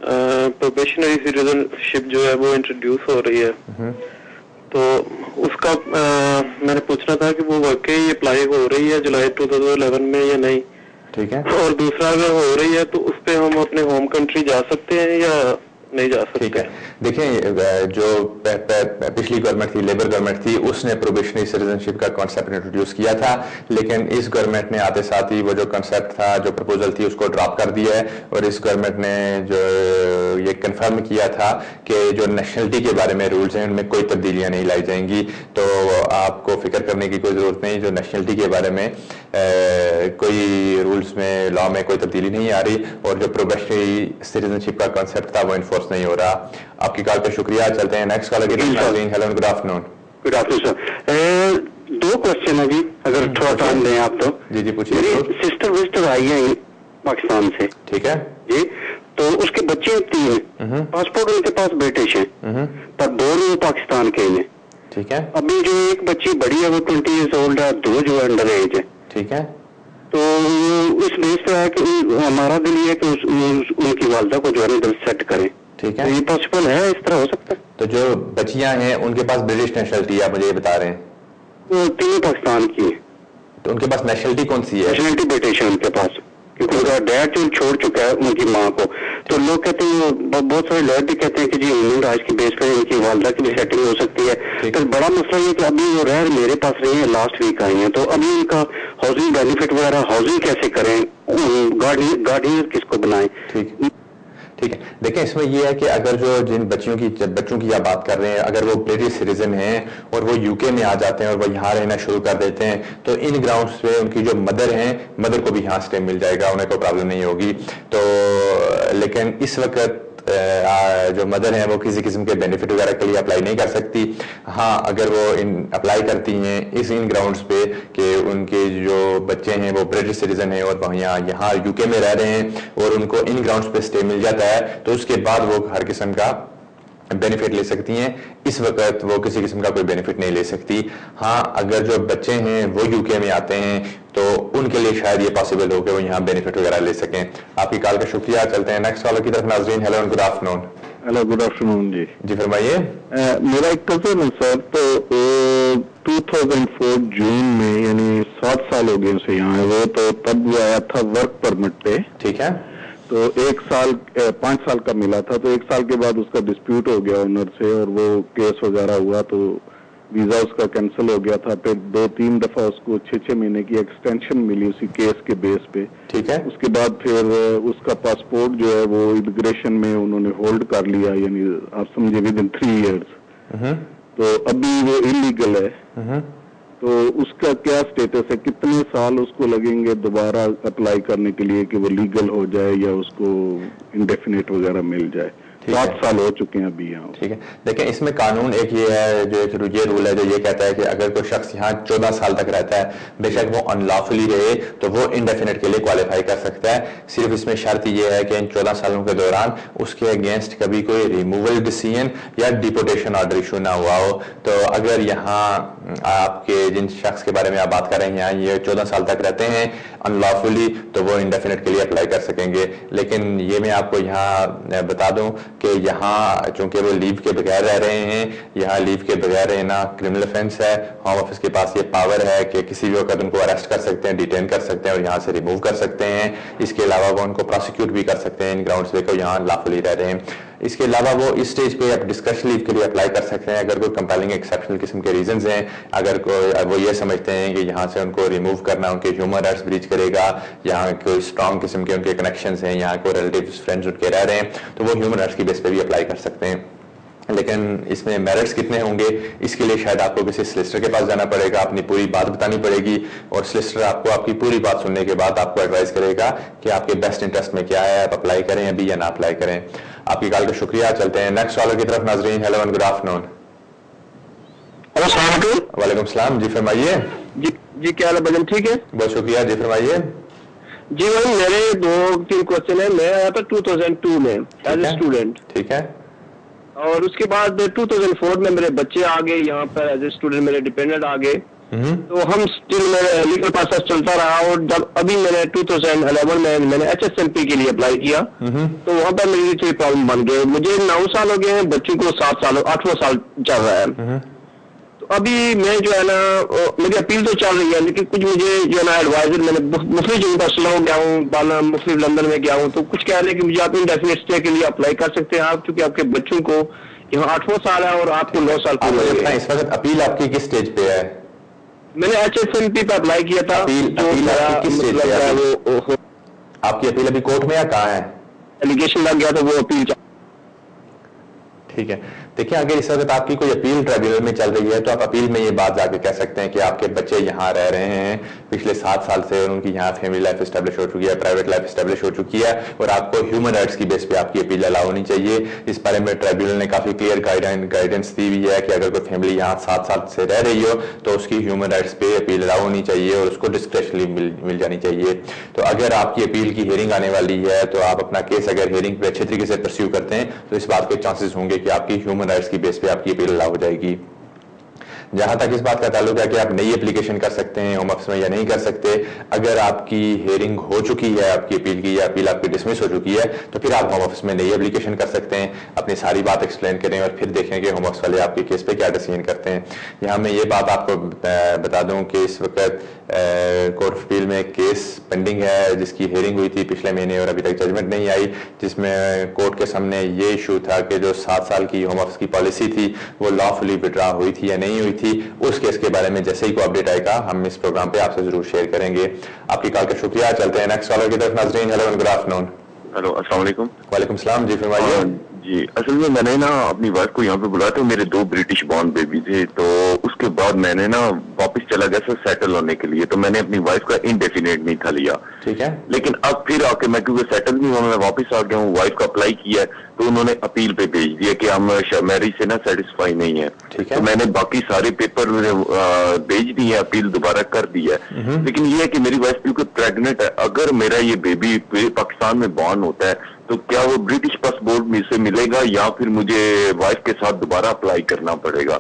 प्रोबेशनरी सिटीजनशिप जो है वो इंट्रोड्यूस हो रही है, तो उसका मैंने पूछना था कि वो वाकई अप्लाई हो रही है जुलाई 2011 में या नहीं। ठीक है। और दूसरा, अगर हो रही है तो उस पे हम अपने होम कंट्री जा सकते हैं या नहीं जा सकते? ठीक है, देखिए जो पिछली गवर्नमेंट थी, लेबर गवर्नमेंट थी, उसने प्रोबेशनरी सिटीजनशिप का कॉन्सेप्ट इंट्रोड्यूस किया था, लेकिन इस गवर्नमेंट ने आते साथ ही वो जो कॉन्सेप्ट था, जो प्रपोजल थी, उसको ड्रॉप कर दिया है। और इस गवर्नमेंट ने जो ये कंफर्म किया था कि जो नेशनलिटी के बारे में रूल्स हैं उनमें कोई तब्दीलियां नहीं लाई जाएंगी, तो आपको फिक्र करने की कोई जरूरत नहीं। जो नेशनलिटी के बारे में कोई रूल्स में, लॉ में कोई तब्दीली नहीं आ रही, और जो प्रोबेशनरी सिटीजनशिप का कॉन्सेप्ट था वो इन्फोर्स नहीं हो रहा। आपकी कॉल पे शुक्रिया। चलते हैं नेक्स्ट कॉलर की तरफ। Hello good afternoon. Good afternoon sir. 2 question है जी, अगर थोड़ा टाइम दें आप तो। जी जी पूछिए। मेरी सिस्टर विजिटर आई है पाकिस्तान से। ठीक है जी, तो उसके बच्चे 3 पासपोर्ट उनके पास ब्रिटिश है, पर 2 पाकिस्तान के हैं। ठीक है। अभी जो एक बच्ची बड़ी है वो 20 ईयर्स ओल्ड है, 2 जो अंडर एज है। ठीक है। तो इस बेस पे है कि हमारा दिल ये है कि उनकी वालदा को जो है दिल सेट करें। ठीक है। तो ये पॉसिबल है, इस तरह हो सकता है? तो जो बच्चियां हैं उनके पास ब्रिटिश नेशनलिटी, आप मुझे ये बता रहे हैं? वो 3 पाकिस्तान की है। तो उनके पास नेशनलिटी कौन सी है? नेशनलिटी ब्रिटिश है उनके पास, क्योंकि उनका डैड जो छोड़ चुका है उनकी माँ को। तो लोग कहते हैं, बहुत सारे लोग भी कहते हैं कि जी ह्यूमन राइट्स की बेस पे इनकी वालदा की भी सेटिंग हो सकती है। तो बड़ा मसला ये कि अभी वो मेरे पास रही है, लास्ट वीक आई है, तो अभी उनका हाउसिंग बेनिफिट वगैरह, हाउसिंग कैसे करें, गार्डियन किसको बनाए? ठीक है। देखिए, इसमें यह है कि अगर जो जिन बच्चों की आप बात कर रहे हैं, अगर वो ब्रिटिश सिटीजन हैं और वो यूके में आ जाते हैं और वो यहाँ रहना शुरू कर देते हैं, तो इन ग्राउंड्स पे उनकी जो मदर हैं, मदर को भी यहाँ स्टे मिल जाएगा, उन्हें कोई प्रॉब्लम नहीं होगी। तो लेकिन इस वक्त जो मदर हैं वो किसी किस्म के बेनिफिट वगैरह के लिए अप्लाई नहीं कर सकती। हाँ, अगर वो अप्लाई करती हैं इन ग्राउंड्स पे कि उनके जो बच्चे हैं वो ब्रिटिश सिटीजन हैं और वो यहाँ यूके में रह रहे हैं और उनको इन ग्राउंड्स पे स्टे मिल जाता है, तो उसके बाद वो हर किस्म का बेनिफिट ले सकती हैं। इस वक्त वो किसी किस्म का कोई बेनिफिट नहीं ले सकती। हाँ, अगर जो बच्चे हैं वो यूके में आते हैं तो उनके लिए शायद ये पॉसिबल हो कि वो यहाँ बेनिफिट वगैरह ले सकें। आपकी कॉल का शुक्रिया। चलते हैं नेक्स्ट कॉलर की तरफ। नाजरीन, hello and good afternoon. Hello good afternoon जी। जी फरमाइए। मेरा एक कजन है सर, तो 2004 जून में, यानी 7 साल हो गए उसे यहाँ है वो, तो तब वो आया था वर्क परमिट पे। ठीक है। तो 5 साल का मिला था, तो 1 साल के बाद उसका डिस्प्यूट हो गया ओनर से और वो केस वगैरह हुआ, तो वीजा उसका कैंसिल हो गया था। फिर 2-3 दफा उसको 6-6 महीने की एक्सटेंशन मिली उसी केस के बेस पे। ठीक है। उसके बाद फिर उसका पासपोर्ट जो है वो इमिग्रेशन में उन्होंने होल्ड कर लिया, यानी आप समझे विद इन 3 इयर्स। तो अभी वो इलीगल है। तो उसका क्या स्टेटस है, कितने साल उसको लगेंगे दोबारा अप्लाई करने के लिए कि वो लीगल हो जाए या उसको इंडेफिनिट वगैरह मिल जाए? 7 साल हो चुके हैं अभी यहाँ। ठीक है। देखिए, इसमें कानून एक ये है, जो एक ये रूल है जो ये कहता है कि अगर कोई शख्स यहाँ 14 साल तक रहता है, बेशक वो अनलॉफुली रहे, तो वो इंडेफिनिट के लिए क्वालिफाई कर सकता है। सिर्फ इसमें शर्त ये है कि इन 14 सालों के दौरान उसके अगेंस्ट कभी कोई रिमूवल डिसीजन या डिपोटेशन ऑर्डर इशू ना हुआ हो। तो अगर यहाँ आपके जिन शख्स के बारे में आप बात कर रहे हैं, यहाँ ये 14 साल तक रहते हैं अनलॉफुली, तो वो इंडेफिनिट के लिए अप्लाई कर सकेंगे। लेकिन ये मैं आपको यहाँ बता दूं कि यहाँ चूंकि वो लीव के बगैर रह रहे हैं, यहाँ लीव के बगैर रहना क्रिमिनल ऑफेंस है। होम ऑफिस के पास ये पावर है कि किसी भी वक्त उनको अरेस्ट कर सकते हैं, डिटेन कर सकते हैं और यहाँ से रिमूव कर सकते हैं। इसके अलावा वो उनको प्रोसिक्यूट भी कर सकते हैं इन ग्राउंड्स पे कि यहाँ लॉफुली रह रहे हैं। इसके अलावा वो इस स्टेज पे आप डिस्कशन लीव के लिए अप्लाई कर सकते हैं अगर कोई कंपेलिंग एक्सेप्शनल किस्म के रीजंस हैं, अगर कोई वो ये समझते हैं कि यहाँ से उनको रिमूव करना उनके ह्यूमन राइट्स ब्रीच करेगा, यहाँ कोई स्ट्रॉन्ग किस्म के उनके कनेक्शंस हैं, यहाँ कोई रिलेटिव्स फ्रेंड्स उनके रह रहे हैं, तो वो ह्यूमन राइट्स की बेस पे भी अप्लाई कर सकते हैं। लेकिन इसमें मेरिट्स कितने होंगे, इसके लिए शायद आपको किसी सॉलिसिटर के पास जाना पड़ेगा, अपनी पूरी बात बतानी पड़ेगी और सॉलिसिटर आपको आपकी पूरी बात सुनने के बाद आपको एडवाइस करेगा कि आपके बेस्ट इंटरेस्ट में क्या है, आप अप्लाई करें अभी या ना अप्लाई करें। आपकी कॉल का शुक्रिया। चलते हैं नेक्स्ट कॉलर की तरफ। नाजरीन, हेलो एंड गुड आफ्टरनून। वालेकुम सलाम, जी फरमाइए। जी क्या हाल है भजन, ठीक है? बहुत शुक्रिया, जी फरमाइए। जी भाई मेरे 2-3 क्वेश्चन है। मैं आया था 2002 में एज ए स्टूडेंट, ठीक है। और उसके बाद 2004 में मेरे बच्चे आ गए यहाँ पर एज ए स्टूडेंट, मेरे डिपेंडेंट आ गए। तो हम स्टिल मेरा लीगल प्रोसेस चलता रहा, और जब अभी मैंने 2011 में मैंने HSMP के लिए अप्लाई किया, तो वहाँ पर मेरी थोड़ी प्रॉब्लम बन गई। मुझे 9 साल हो गए हैं, बच्चों को 7 साल, 8वां साल चल रहा है। तो अभी मैं जो है ना, मेरी अपील तो चल रही है, लेकिन कुछ मुझे जो है ना एडवाइजर, मैंने मुख्तलिफ जगह पर स्लो गया हूँ, बाला मुख्तलिफ लंदन में गया हूँ, तो कुछ कह रहे हैं कि मुझे आप इंडेफिनिट स्टे के लिए अप्लाई कर सकते हैं आप, क्योंकि आपके बच्चों को यहाँ 8वां साल है और आपको 9 साल पूरे हो गए। इस वक्त अपील आपकी किस स्टेज पे है? मैंने HSMP पे अप्लाई किया था। आपकी अपील अभी कोर्ट में या कहाँ है? एलिगेशन लग गया था, वो अपील। ठीक है, देखिए अगर इस वक्त आपकी कोई अपील ट्राइब्यूनल में चल रही है तो आप अपील में ये बात जाके कह सकते हैं कि आपके बच्चे यहाँ रह रहे हैं पिछले 7 साल से, और उनकी यहाँ फैमिली लाइफ एस्टेब्लिश हो चुकी है, प्राइवेट लाइफ एस्टेब्लिश हो चुकी है, और आपको ह्यूमन राइट्स की बेस पे आपकी अपील अलाउ होनी चाहिए। इस बारे में ट्राइब्यूनल ने काफी क्लियर गाइडेंस दी हुई है कि अगर कोई फैमिली यहाँ 7 साल से रह रही हो तो उसकी ह्यूमन राइट्स पे अपील अलाउ होनी चाहिए और उसको डिस्क्रिशनली मिल जानी चाहिए। तो अगर आपकी अपील की हियरिंग आने वाली है तो आप अपना केस अगर हियरिंग पे अच्छे तरीके से परस्यू करते हैं तो इस बात के चांसेस होंगे कि आपकी ह्यूमन राइट्स की बेस पे आपकी अपील अलाउ हो जाएगी। जहां तक इस बात का ताल्लुक है कि आप नई एप्लीकेशन कर सकते हैं होम ऑफिस में या नहीं कर सकते, अगर आपकी हियरिंग हो चुकी है आपकी अपील की, या अपील आपकी डिसमिस हो चुकी है, तो फिर आप होम ऑफिस में नई एप्लीकेशन कर सकते हैं, अपनी सारी बात एक्सप्लेन करें और फिर देखें कि होम ऑफिस वाले आपके केस पे क्या डिसीजन करते हैं। यहाँ मैं ये बात आपको बता दूं कि इस वक्त कोर्ट ऑफ अपील में एक केस पेंडिंग है जिसकी हियरिंग हुई थी पिछले महीने और अभी तक जजमेंट नहीं आई, जिसमें कोर्ट के सामने ये इशू था कि जो 7 साल की होम ऑफिस की पॉलिसी थी वो लॉफुली विड्रॉ हुई थी या नहीं हुई थी। उस केस के बारे में जैसे ही कोई अपडेट आएगा हम इस प्रोग्राम पे आपसे जरूर शेयर करेंगे। आपकी कॉल का शुक्रिया। चलते हैं नेक्स्ट कॉलर की तरफ। नाज़रीन हेलो, गुड आफ्टरनून। हेलो, अस्सलाम वालेकुम। वालेकुम सलाम, जी फरमाइए। जी असल में मैंने ना अपनी वाइफ को यहाँ पे बुलाया था, मेरे 2 ब्रिटिश बॉर्न बेबी थे, तो उसके बाद मैंने ना वापस चला गया सर सेटल होने के लिए, तो मैंने अपनी वाइफ का इंडेफिनेट नहीं था लिया, ठीक है, लेकिन अब फिर आके मैं क्योंकि सेटल नहीं हुआ, मैं वापस आ गया हूँ, वाइफ का अप्लाई किया है, तो उन्होंने अपील पे भेज दिया कि हम मैरिज से ना सेटिस्फाई नहीं है, ठीक है, तो मैंने बाकी सारे पेपर भेज दिए, अपील दोबारा कर दी है, लेकिन ये है कि मेरी वाइफ क्योंकि प्रेग्नेंट है, अगर मेरा ये बेबी पाकिस्तान में बॉर्न होता है तो क्या वो ब्रिटिश पासपोर्ट में से मिलेगा या फिर मुझे वाइफ के साथ दोबारा अप्लाई करना पड़ेगा?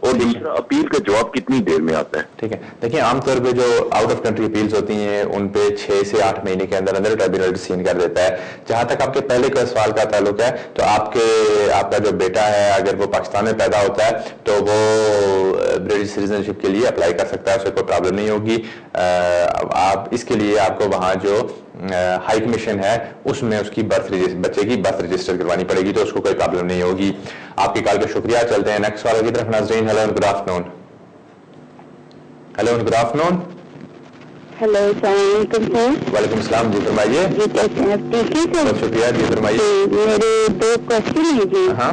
और दूसरा, अपील का जवाब कितनी देर में आता है? ठीक है, देखिए आमतौर पे जो आउट ऑफ कंट्री अपील्स होती हैं उन पे 6 से 8 महीने के अंदर अंदर ट्राइब्यूनल डिसीजन कर देता है। जहां तक आपके पहले का सवाल का ताल्लुक है तो आपका जो बेटा है अगर वो पाकिस्तान में पैदा होता है तो वो ब्रिटिश सिटीजनशिप के लिए अप्लाई कर सकता है, उससे कोई प्रॉब्लम नहीं होगी। आप इसके लिए आपको वहां जो हाई कमीशन है उसमें उसकी बच्चे की बर्थ रजिस्टर करवानी पड़ेगी, तो उसको कोई प्रॉब्लम नहीं होगी। आपकी कॉल का शुक्रिया। चलते हैं नेक्स्ट कॉलर की तरफ। नाज़रीन hello, good afternoon. Hello, good afternoon. Hello, अस्सलाम सर। वालेकुम सलाम, जी फरमाइए। जी कैसे हैं आप? ठीक है सर, बहुत शुक्रिया, जी फरमाइए। मेरे 2 क्वेश्चन है जी। हाँ,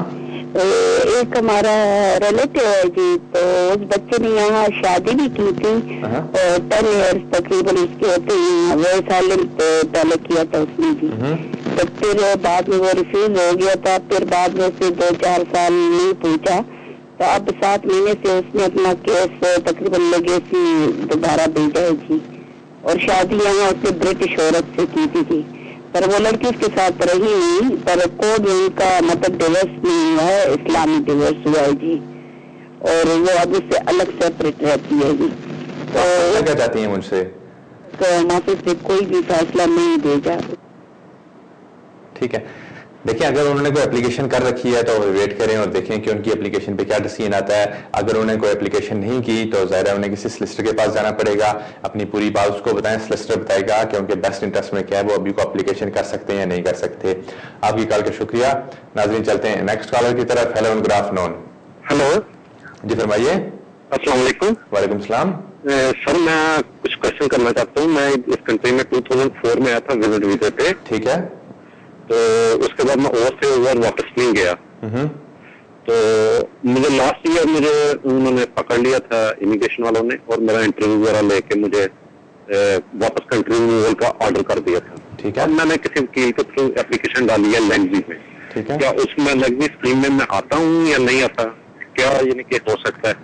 एक हमारा रिलेटिव है जी, तो उस बच्चे ने यहाँ शादी भी की थी और 10 ईयर्स तकरीबन उसके होते ही वो साल पहले किया था उसने जी, तो फिर बाद में वो रिफ्यूज हो गया था, फिर बाद में उसे 2-4 साल नहीं पूछा, तो अब 7 महीने से उसने अपना केस तकरीबन लेगेसी दोबारा भेजा है जी, और शादी यहाँ उसने ब्रिटिश औरत से की थी जी, पर वो लड़की उसके साथ रही नहीं, पर कोड उनका मतलब डिवोर्स नहीं हुआ है, इस्लामी डिवोर्स हुआ है जी, और वो अब उससे अलग सेपरेट रहती है जी। तो क्या चाहती हैं मुझसे? तो माफी से कोई भी फैसला नहीं देगा। ठीक है, देखिए अगर उन्होंने कोई एप्लीकेशन कर रखी है तो वेट करें और देखें कि उनकी एप्लीकेशन पे क्या डिसीजन आता है। अगर उन्होंने कोई एप्लीकेशन नहीं की तो ज़ाहिर है उन्हें किसी सॉलिसिटर के पास जाना पड़ेगा, अपनी पूरी बात उसको बताएं, सॉलिसिटर बताएगा कि उनके बेस्ट इंटरेस्ट में क्या है, वो अभी को एप्लीकेशन कर सकते हैं या नहीं कर सकते। आपकी कॉल का शुक्रिया। नाज़रीन चलते हैं नेक्स्ट कॉलर की तरफ। Hello, good afternoon. हेलो, जी फरमाइए। अस्सलाम वालेकुम। वालेकुम सलाम। सर मैं कुछ क्वेश्चन करना चाहता हूँ। मैं इस कंट्री में 2004 में आया था विजिट वीजा पे, ठीक है, तो उसके बाद मैं ओवर वापस नहीं गया, तो मुझे लास्ट ईयर मुझे उन्होंने पकड़ लिया था इमिग्रेशन वालों ने, और मेरा इंटरव्यू वगैरह लेके मुझे वापस कंट्री रिमूवल का ऑर्डर कर दिया था, ठीक है। अब मैंने किसी वकील के थ्रू एप्लीकेशन डाली है लैंग्वेज में, ठीक है, क्या उसमें लैंग्वेज स्ट्रीम में मैं आता हूँ या नहीं आता, क्या यानी कि हो सकता है?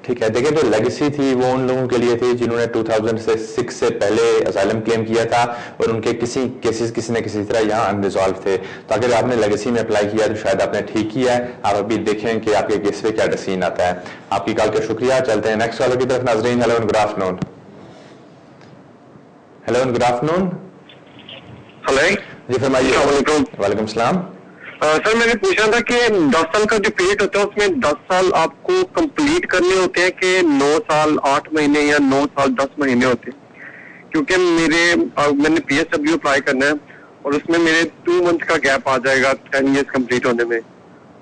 ठीक है, देखिए जो लेगेसी थी वो उन लोगों के लिए थी जिन्होंने 2006 से पहले असाइलम क्लेम किया था और उनके किसी न किसी तरह यहाँ अनरिजॉल्व थे। तो अगर आपने लेगेसी में अप्लाई किया तो शायद आपने ठीक किया है। आप अभी देखें कि आपके केस पे क्या डिसीजन आता है। आपकी कॉल का शुक्रिया। चलते हैं नेक्स्ट कॉलर की तरफ। नाजरीन, hello and good afternoon. Hello and good afternoon. Hello जी फरमाइए। वालेकुम सलाम। सर मैंने पूछा था कि 10 साल का जो पीरियड होता है उसमें 10 साल आपको कंप्लीट करने होते हैं कि 9 साल 8 महीने या 9 साल 10 महीने होते हैं? क्योंकि मैंने PSW अप्लाई करना है और उसमें मेरे 2 मंथ का गैप आ जाएगा 10 इयर्स कंप्लीट होने में।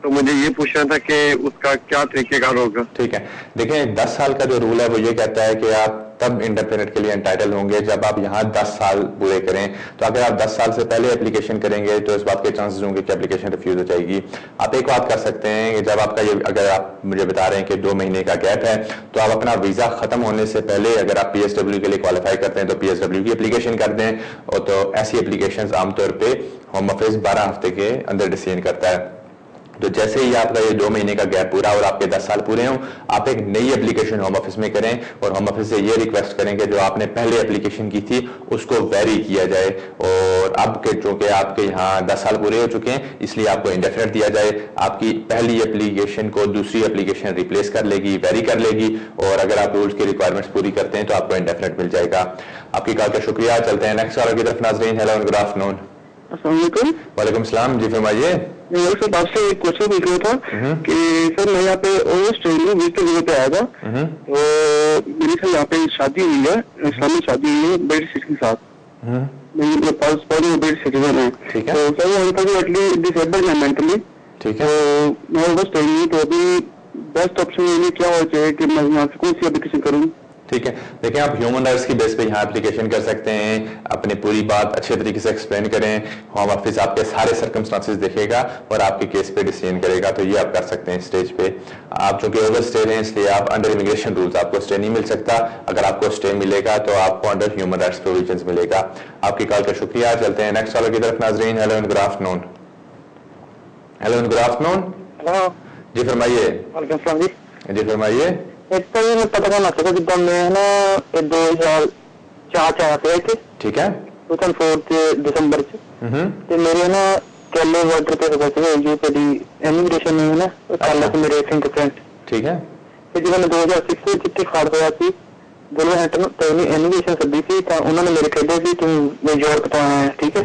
तो मुझे ये पूछना था कि उसका क्या तरीकेकार होगा। ठीक है, देखिए 10 साल का जो रूल है वो ये कहता है कि आप तब इंडेफिनिट के लिए एंटाइटल होंगे जब आप यहाँ 10 साल पूरे करें। तो अगर आप 10 साल से पहले एप्लीकेशन करेंगे तो इस बात के चांसेस होंगे कि एप्लीकेशन रिफ्यूज हो जाएगी। आप एक बात कर सकते हैं कि जब आपका ये, अगर आप मुझे बता रहे हैं कि 2 महीने का गैप है, तो आप अपना वीजा खत्म होने से पहले अगर आप PSW के लिए क्वालिफाई करते हैं तो PSW की एप्लीकेशन कर दें। और तो ऐसी एप्लीकेशन आमतौर पर होम ऑफिस 12 हफ्ते के अंदर डिसीजन करता है। तो जैसे ही आपका ये 2 महीने का गैप पूरा और आपके 10 साल पूरे हों, आप एक नई एप्लीकेशन होम ऑफिस में करें और होम ऑफिस से ये रिक्वेस्ट करें कि जो आपने पहले एप्लीकेशन की थी उसको वेरी किया जाए। और अब के चूंकि आपके यहाँ 10 साल पूरे हो चुके हैं इसलिए आपको इंडेफिनिट दिया जाए। आपकी पहली एप्लीकेशन को दूसरी एप्लीकेशन रिप्लेस कर लेगी, वेरी कर लेगी। और अगर आप रूल्स की रिक्वायरमेंट्स पूरी करते हैं तो आपको इंडेफिनिट मिल जाएगा। आपकी कॉल का शुक्रिया। चलते हैं नेक्स्ट कॉलर की तरफ। नाजरीन, हेलो एंड गुड आफ्टरनून। वालेकुम सलाम। जी फरमाइए। सर आपसे एक क्वेश्चन पूछ रहा था कि सर मैं यहाँ पे ऑस्ट्रेलिया विजिटर पे आया था। तो मेरी सर यहाँ पे शादी हुई है, इस्लामी शादी हुई है बेड सिटी के साथ। मेरे पास बेड सिटीजन है। तो सर वो अभी डिसेबल्ड है मेंटली। ठीक है, तो मैं बस ट्रेनिंग, तो अभी बेस्ट ऑप्शन क्या होना चाहिए कि मैं यहाँ से कौन सी एप्लीकेशन करूँ? ठीक है, देखिए आप ह्यूमन राइट्स की बेस पे यहाँ एप्लीकेशन कर सकते हैं। अपनी पूरी बात अच्छे तरीके से एक्सप्लेन करें। होम ऑफिस आपके सारे सर्कमस्टांसेस देखेगा और आपके केस पे डिसीजन करेगा। तो ये आप कर सकते हैं स्टेज पे। आप चूंकि ओवर स्टे हैं इसलिए आप अंडर इमिग्रेशन रूल्स आपको स्टे नहीं मिल सकता। अगर आपको स्टे मिलेगा तो आपको अंडर ह्यूमन राइट्स प्रोविजंस मिलेगा। आपकी कॉल का शुक्रिया। चलते हैं नेक्स्ट कॉलर की तरफ। नाजरीन, hello and good afternoon. Hello and good afternoon. Hello जी फरमाइए। वालेकुम सलाम जी। जी फरमाइए। एक तो ये पता करना चाहता जितना मैं ना 2004 ਚ ਆਇਆ ਸੀ ਇੱਥੇ। ठीक है, 2004 दिसंबर ਚ ਤੇ ਮੇਰੇ ਨਾ ਕੈਲੇ ਵਾਟਰ ਤੇ ਹੋ ਗਏ यूके ਦੀ ਇਮੀਗ੍ਰੇਸ਼ਨ ਨੇ ਨਾ ਕੱਲ ਤੋਂ ਮੇਰੇ ਫਿੰਗਰਪ੍ਰਿੰਟ। ठीक है, ਤੇ ਜਦੋਂ ਮੈਂ 2006 ਵਿੱਚ ਇੱਥੇ ਖੜ ਹੋਇਆ ਸੀ ਜਦੋਂ ਹੈਟਨ ਤੇ ਇਮੀਗ੍ਰੇਸ਼ਨ ਸੱਦੀ ਸੀ ਤਾਂ ਉਹਨਾਂ ਨੇ ਮੇਰੇ ਕਹਿੰਦੇ ਸੀ ਤੂੰ ਨਿਊਯਾਰਕ ਤੋਂ ਆਇਆ ਹੈ, ਠੀਕ ਹੈ।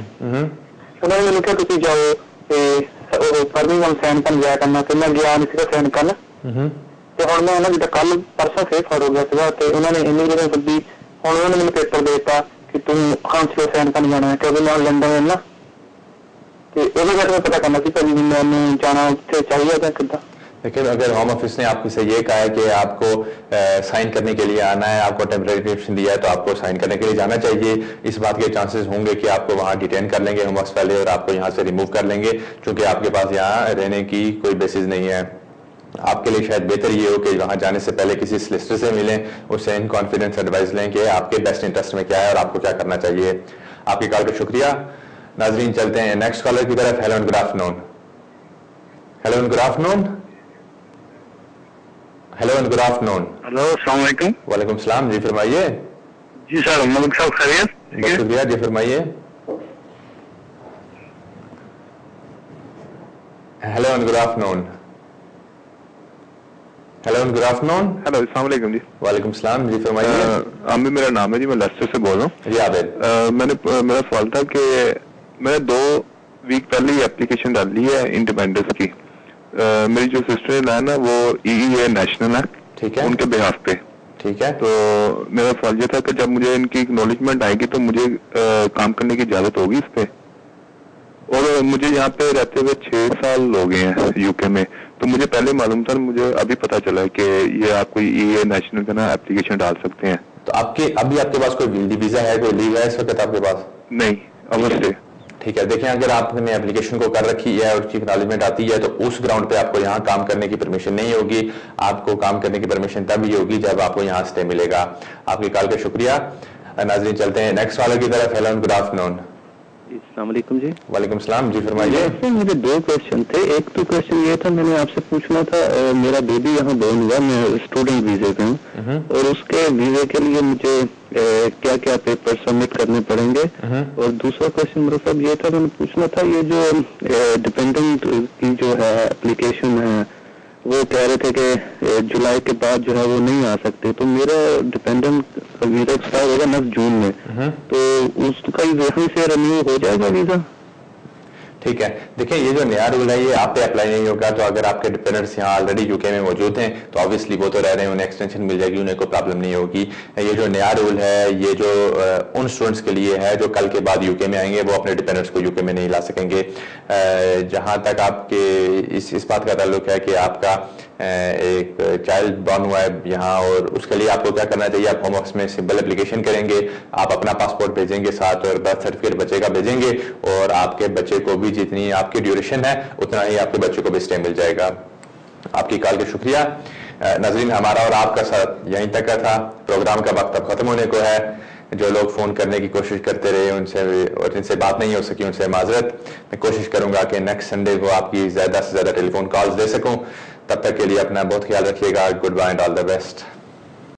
ਉਹਨਾਂ ਨੇ ਮੈਨੂੰ ਕਿਹਾ ਤੁਸੀਂ ਜਾਓ ਤੇ ਉਹ ਫਰਮਿੰਗ ਸਾਈਨ ਕਰਨ ਜਾਇਆ ਕਰਨਾ। ਤੇ ਮੈਂ ਗਿਆ ਨਹੀਂ ਸੀਗਾ ਸਾਈਨ ਕਰਨ। ਤੇ ਹੁਣ ਮੈਂ ਉਹਨਾਂ ਜਿੱਦਾਂ ਕੱਲ ਪਰਸੋਂ ਫੇਰ ਫੜ ਹੋ ਗਿਆ ਸੀਗਾ ਤੇ ਉਹਨਾਂ ਨੇ ਇਮੀਗ੍ਰੇਸ਼ਨ ਸੱਦੀ। ਹੁਣ ਉਹਨਾਂ ਨੇ ਮੈਨੂੰ ਪੇਪਰ ਦੇ ਦਿੱਤਾ ਕਿ ਤੂੰ ਕਾਉਂਸਲਰ ਸਾਈਨ ਕਰਨ ਜਾਣਾ ਹੈ ਕਿਉਂਕਿ ਮੈਂ ਲੰਡਨ ਹੈ ਨਾ। ਤੇ ਇਹਦੇ ਬਾਰੇ मैं पता करना ਸੀ ਭਾਜੀ ਮੈਨੂੰ ਜਾਣਾ ਉੱਥੇ चाहिए ਜਾਂ कितना। लेकिन अगर होम ऑफिस ने आपको से ये कहा है कि आपको साइन करने के लिए आना है, आपको टेम्परेरी डिटेंशन दिया है तो आपको साइन करने के लिए जाना चाहिए। इस बात के चांसेस होंगे कि आपको वहाँ डिटेन कर लेंगे होम ऑफिस वाले और आपको यहाँ से रिमूव कर लेंगे क्योंकि आपके पास यहाँ रहने की कोई बेसिस नहीं है। आपके लिए शायद बेहतर ये हो कि वहाँ जाने से पहले किसी सॉलिसिटर से मिलें, उससे इन कॉन्फिडेंस एडवाइस लें कि आपके बेस्ट इंटरेस्ट में क्या है और आपको क्या करना चाहिए। आपकी कॉल का शुक्रिया। नाजरीन, चलते हैं नेक्स्ट कॉलर की तरफ। Hello and good afternoon. Hello and good afternoon. Hello and good afternoon. Hello अस्सलाम वालेकुम। वालेकुम सलाम। जी फरमाइए। जी सर मलिक साहब खैरियत? बहुत शुक्रिया। जी फरमाइए। Hello and good afternoon. Hello and good afternoon. Hello अस्सलाम वालेकुम जी। वालेकुम सलाम। जी फरमाइए। आमिर मेरा नाम है जी, मैं लेस्टर से बोल रहा हूँ। जी आबिद। मेरा सवाल था कि मैंने 2 वीक पहले ही एप्लीकेशन डाली है इंडिपेंडेंस की। मेरी जो सिस्टर है ना वो EEA नेशनल है, ठीक है, उनके बिहाफ पे। ठीक है। तो मेरा सवाल ये था कि जब मुझे इनकी एक्नॉलेजमेंट आएगी तो मुझे काम करने की इजाजत होगी इस पे। और मुझे यहाँ पे रहते हुए 6 साल हो गए हैं यूके में। तो मुझे पहले मालूम था, मुझे अभी पता चला है कि ये आप कोई EEA नेशनल का ना एप्लीकेशन डाल सकते हैं। तो अभी आपके पास कोई वीजा है, कोई लीव है इस वक्त आपके पास? नहीं, अवश्य। ठीक है, देखें अगर आपने एप्लीकेशन को कर रखी है और उसकी एक्नॉलेजमेंट आती है तो उस ग्राउंड पे आपको यहाँ काम करने की परमिशन नहीं होगी। आपको काम करने की परमिशन तब ही होगी जब आपको यहाँ स्टे मिलेगा। आपकी कॉल का शुक्रिया। नाजरीन, चलते हैं नेक्स्ट कॉलर की तरफ। Hello and good afternoon. अस्सलाम वालेकुम जी। वालेकुम सलाम जी, फरमाइए। सर मुझे दो क्वेश्चन थे। एक तो क्वेश्चन ये था, मैंने आपसे पूछना था, मेरा बेबी यहाँ बोर्न हुआ, मैं स्टूडेंट वीजे पे हूँ और उसके वीजे के लिए मुझे क्या क्या पेपर सबमिट करने पड़ेंगे। और दूसरा क्वेश्चन मेरा साहब ये था, मैंने पूछना था ये जो डिपेंडेंट की जो है एप्लीकेशन है, वो कह रहे थे कि जुलाई के बाद जो है वो नहीं आ सकते, तो मेरा डिपेंडेंट वीजा एक्सपायर होगा 9 जून में, तो उसका यहीं से रिन्यू हो जाएगा वीजा? ठीक है, देखिए ये जो नया रूल है ये आप पे अप्लाई नहीं होगा। तो अगर आपके डिपेंडेंट्स यहाँ ऑलरेडी यूके में मौजूद हैं तो ऑब्वियसली वो तो रह रहे हैं, उन्हें एक्सटेंशन मिल जाएगी, उन्हें कोई प्रॉब्लम नहीं होगी। ये जो नया रूल है ये जो उन स्टूडेंट्स के लिए है जो कल के बाद यूके में आएंगे, वो अपने डिपेंडेंट्स को यूके में नहीं ला सकेंगे। जहाँ तक आपके इस बात का ताल्लुक है कि आपका एक चाइल्ड बॉर्न हुआ है यहाँ, और उसके लिए आपको क्या करना चाहिए, आप होम ऑफिस में सिंपल एप्लीकेशन करेंगे, आप अपना पासपोर्ट भेजेंगे साथ और बर्थ सर्टिफिकेट बच्चे का भेजेंगे, और आपके बच्चे को भी जितनी आपकी ड्यूरेशन है उतना ही आपके बच्चे को भी स्टे मिल जाएगा। आपकी कॉल का शुक्रिया। नाज़रीन, हमारा और आपका साथ यहीं तक का था। प्रोग्राम का वक्त अब खत्म होने को है। जो लोग फोन करने की कोशिश करते रहे उनसे और जिनसे बात नहीं हो सकी उनसे माजरत। मैं कोशिश करूंगा कि नेक्स्ट संडे को आपकी ज्यादा से ज्यादा टेलीफोन कॉल्स दे सकूं। तब तक के लिए अपना बहुत ख्याल रखिएगा। Good bye and all the best.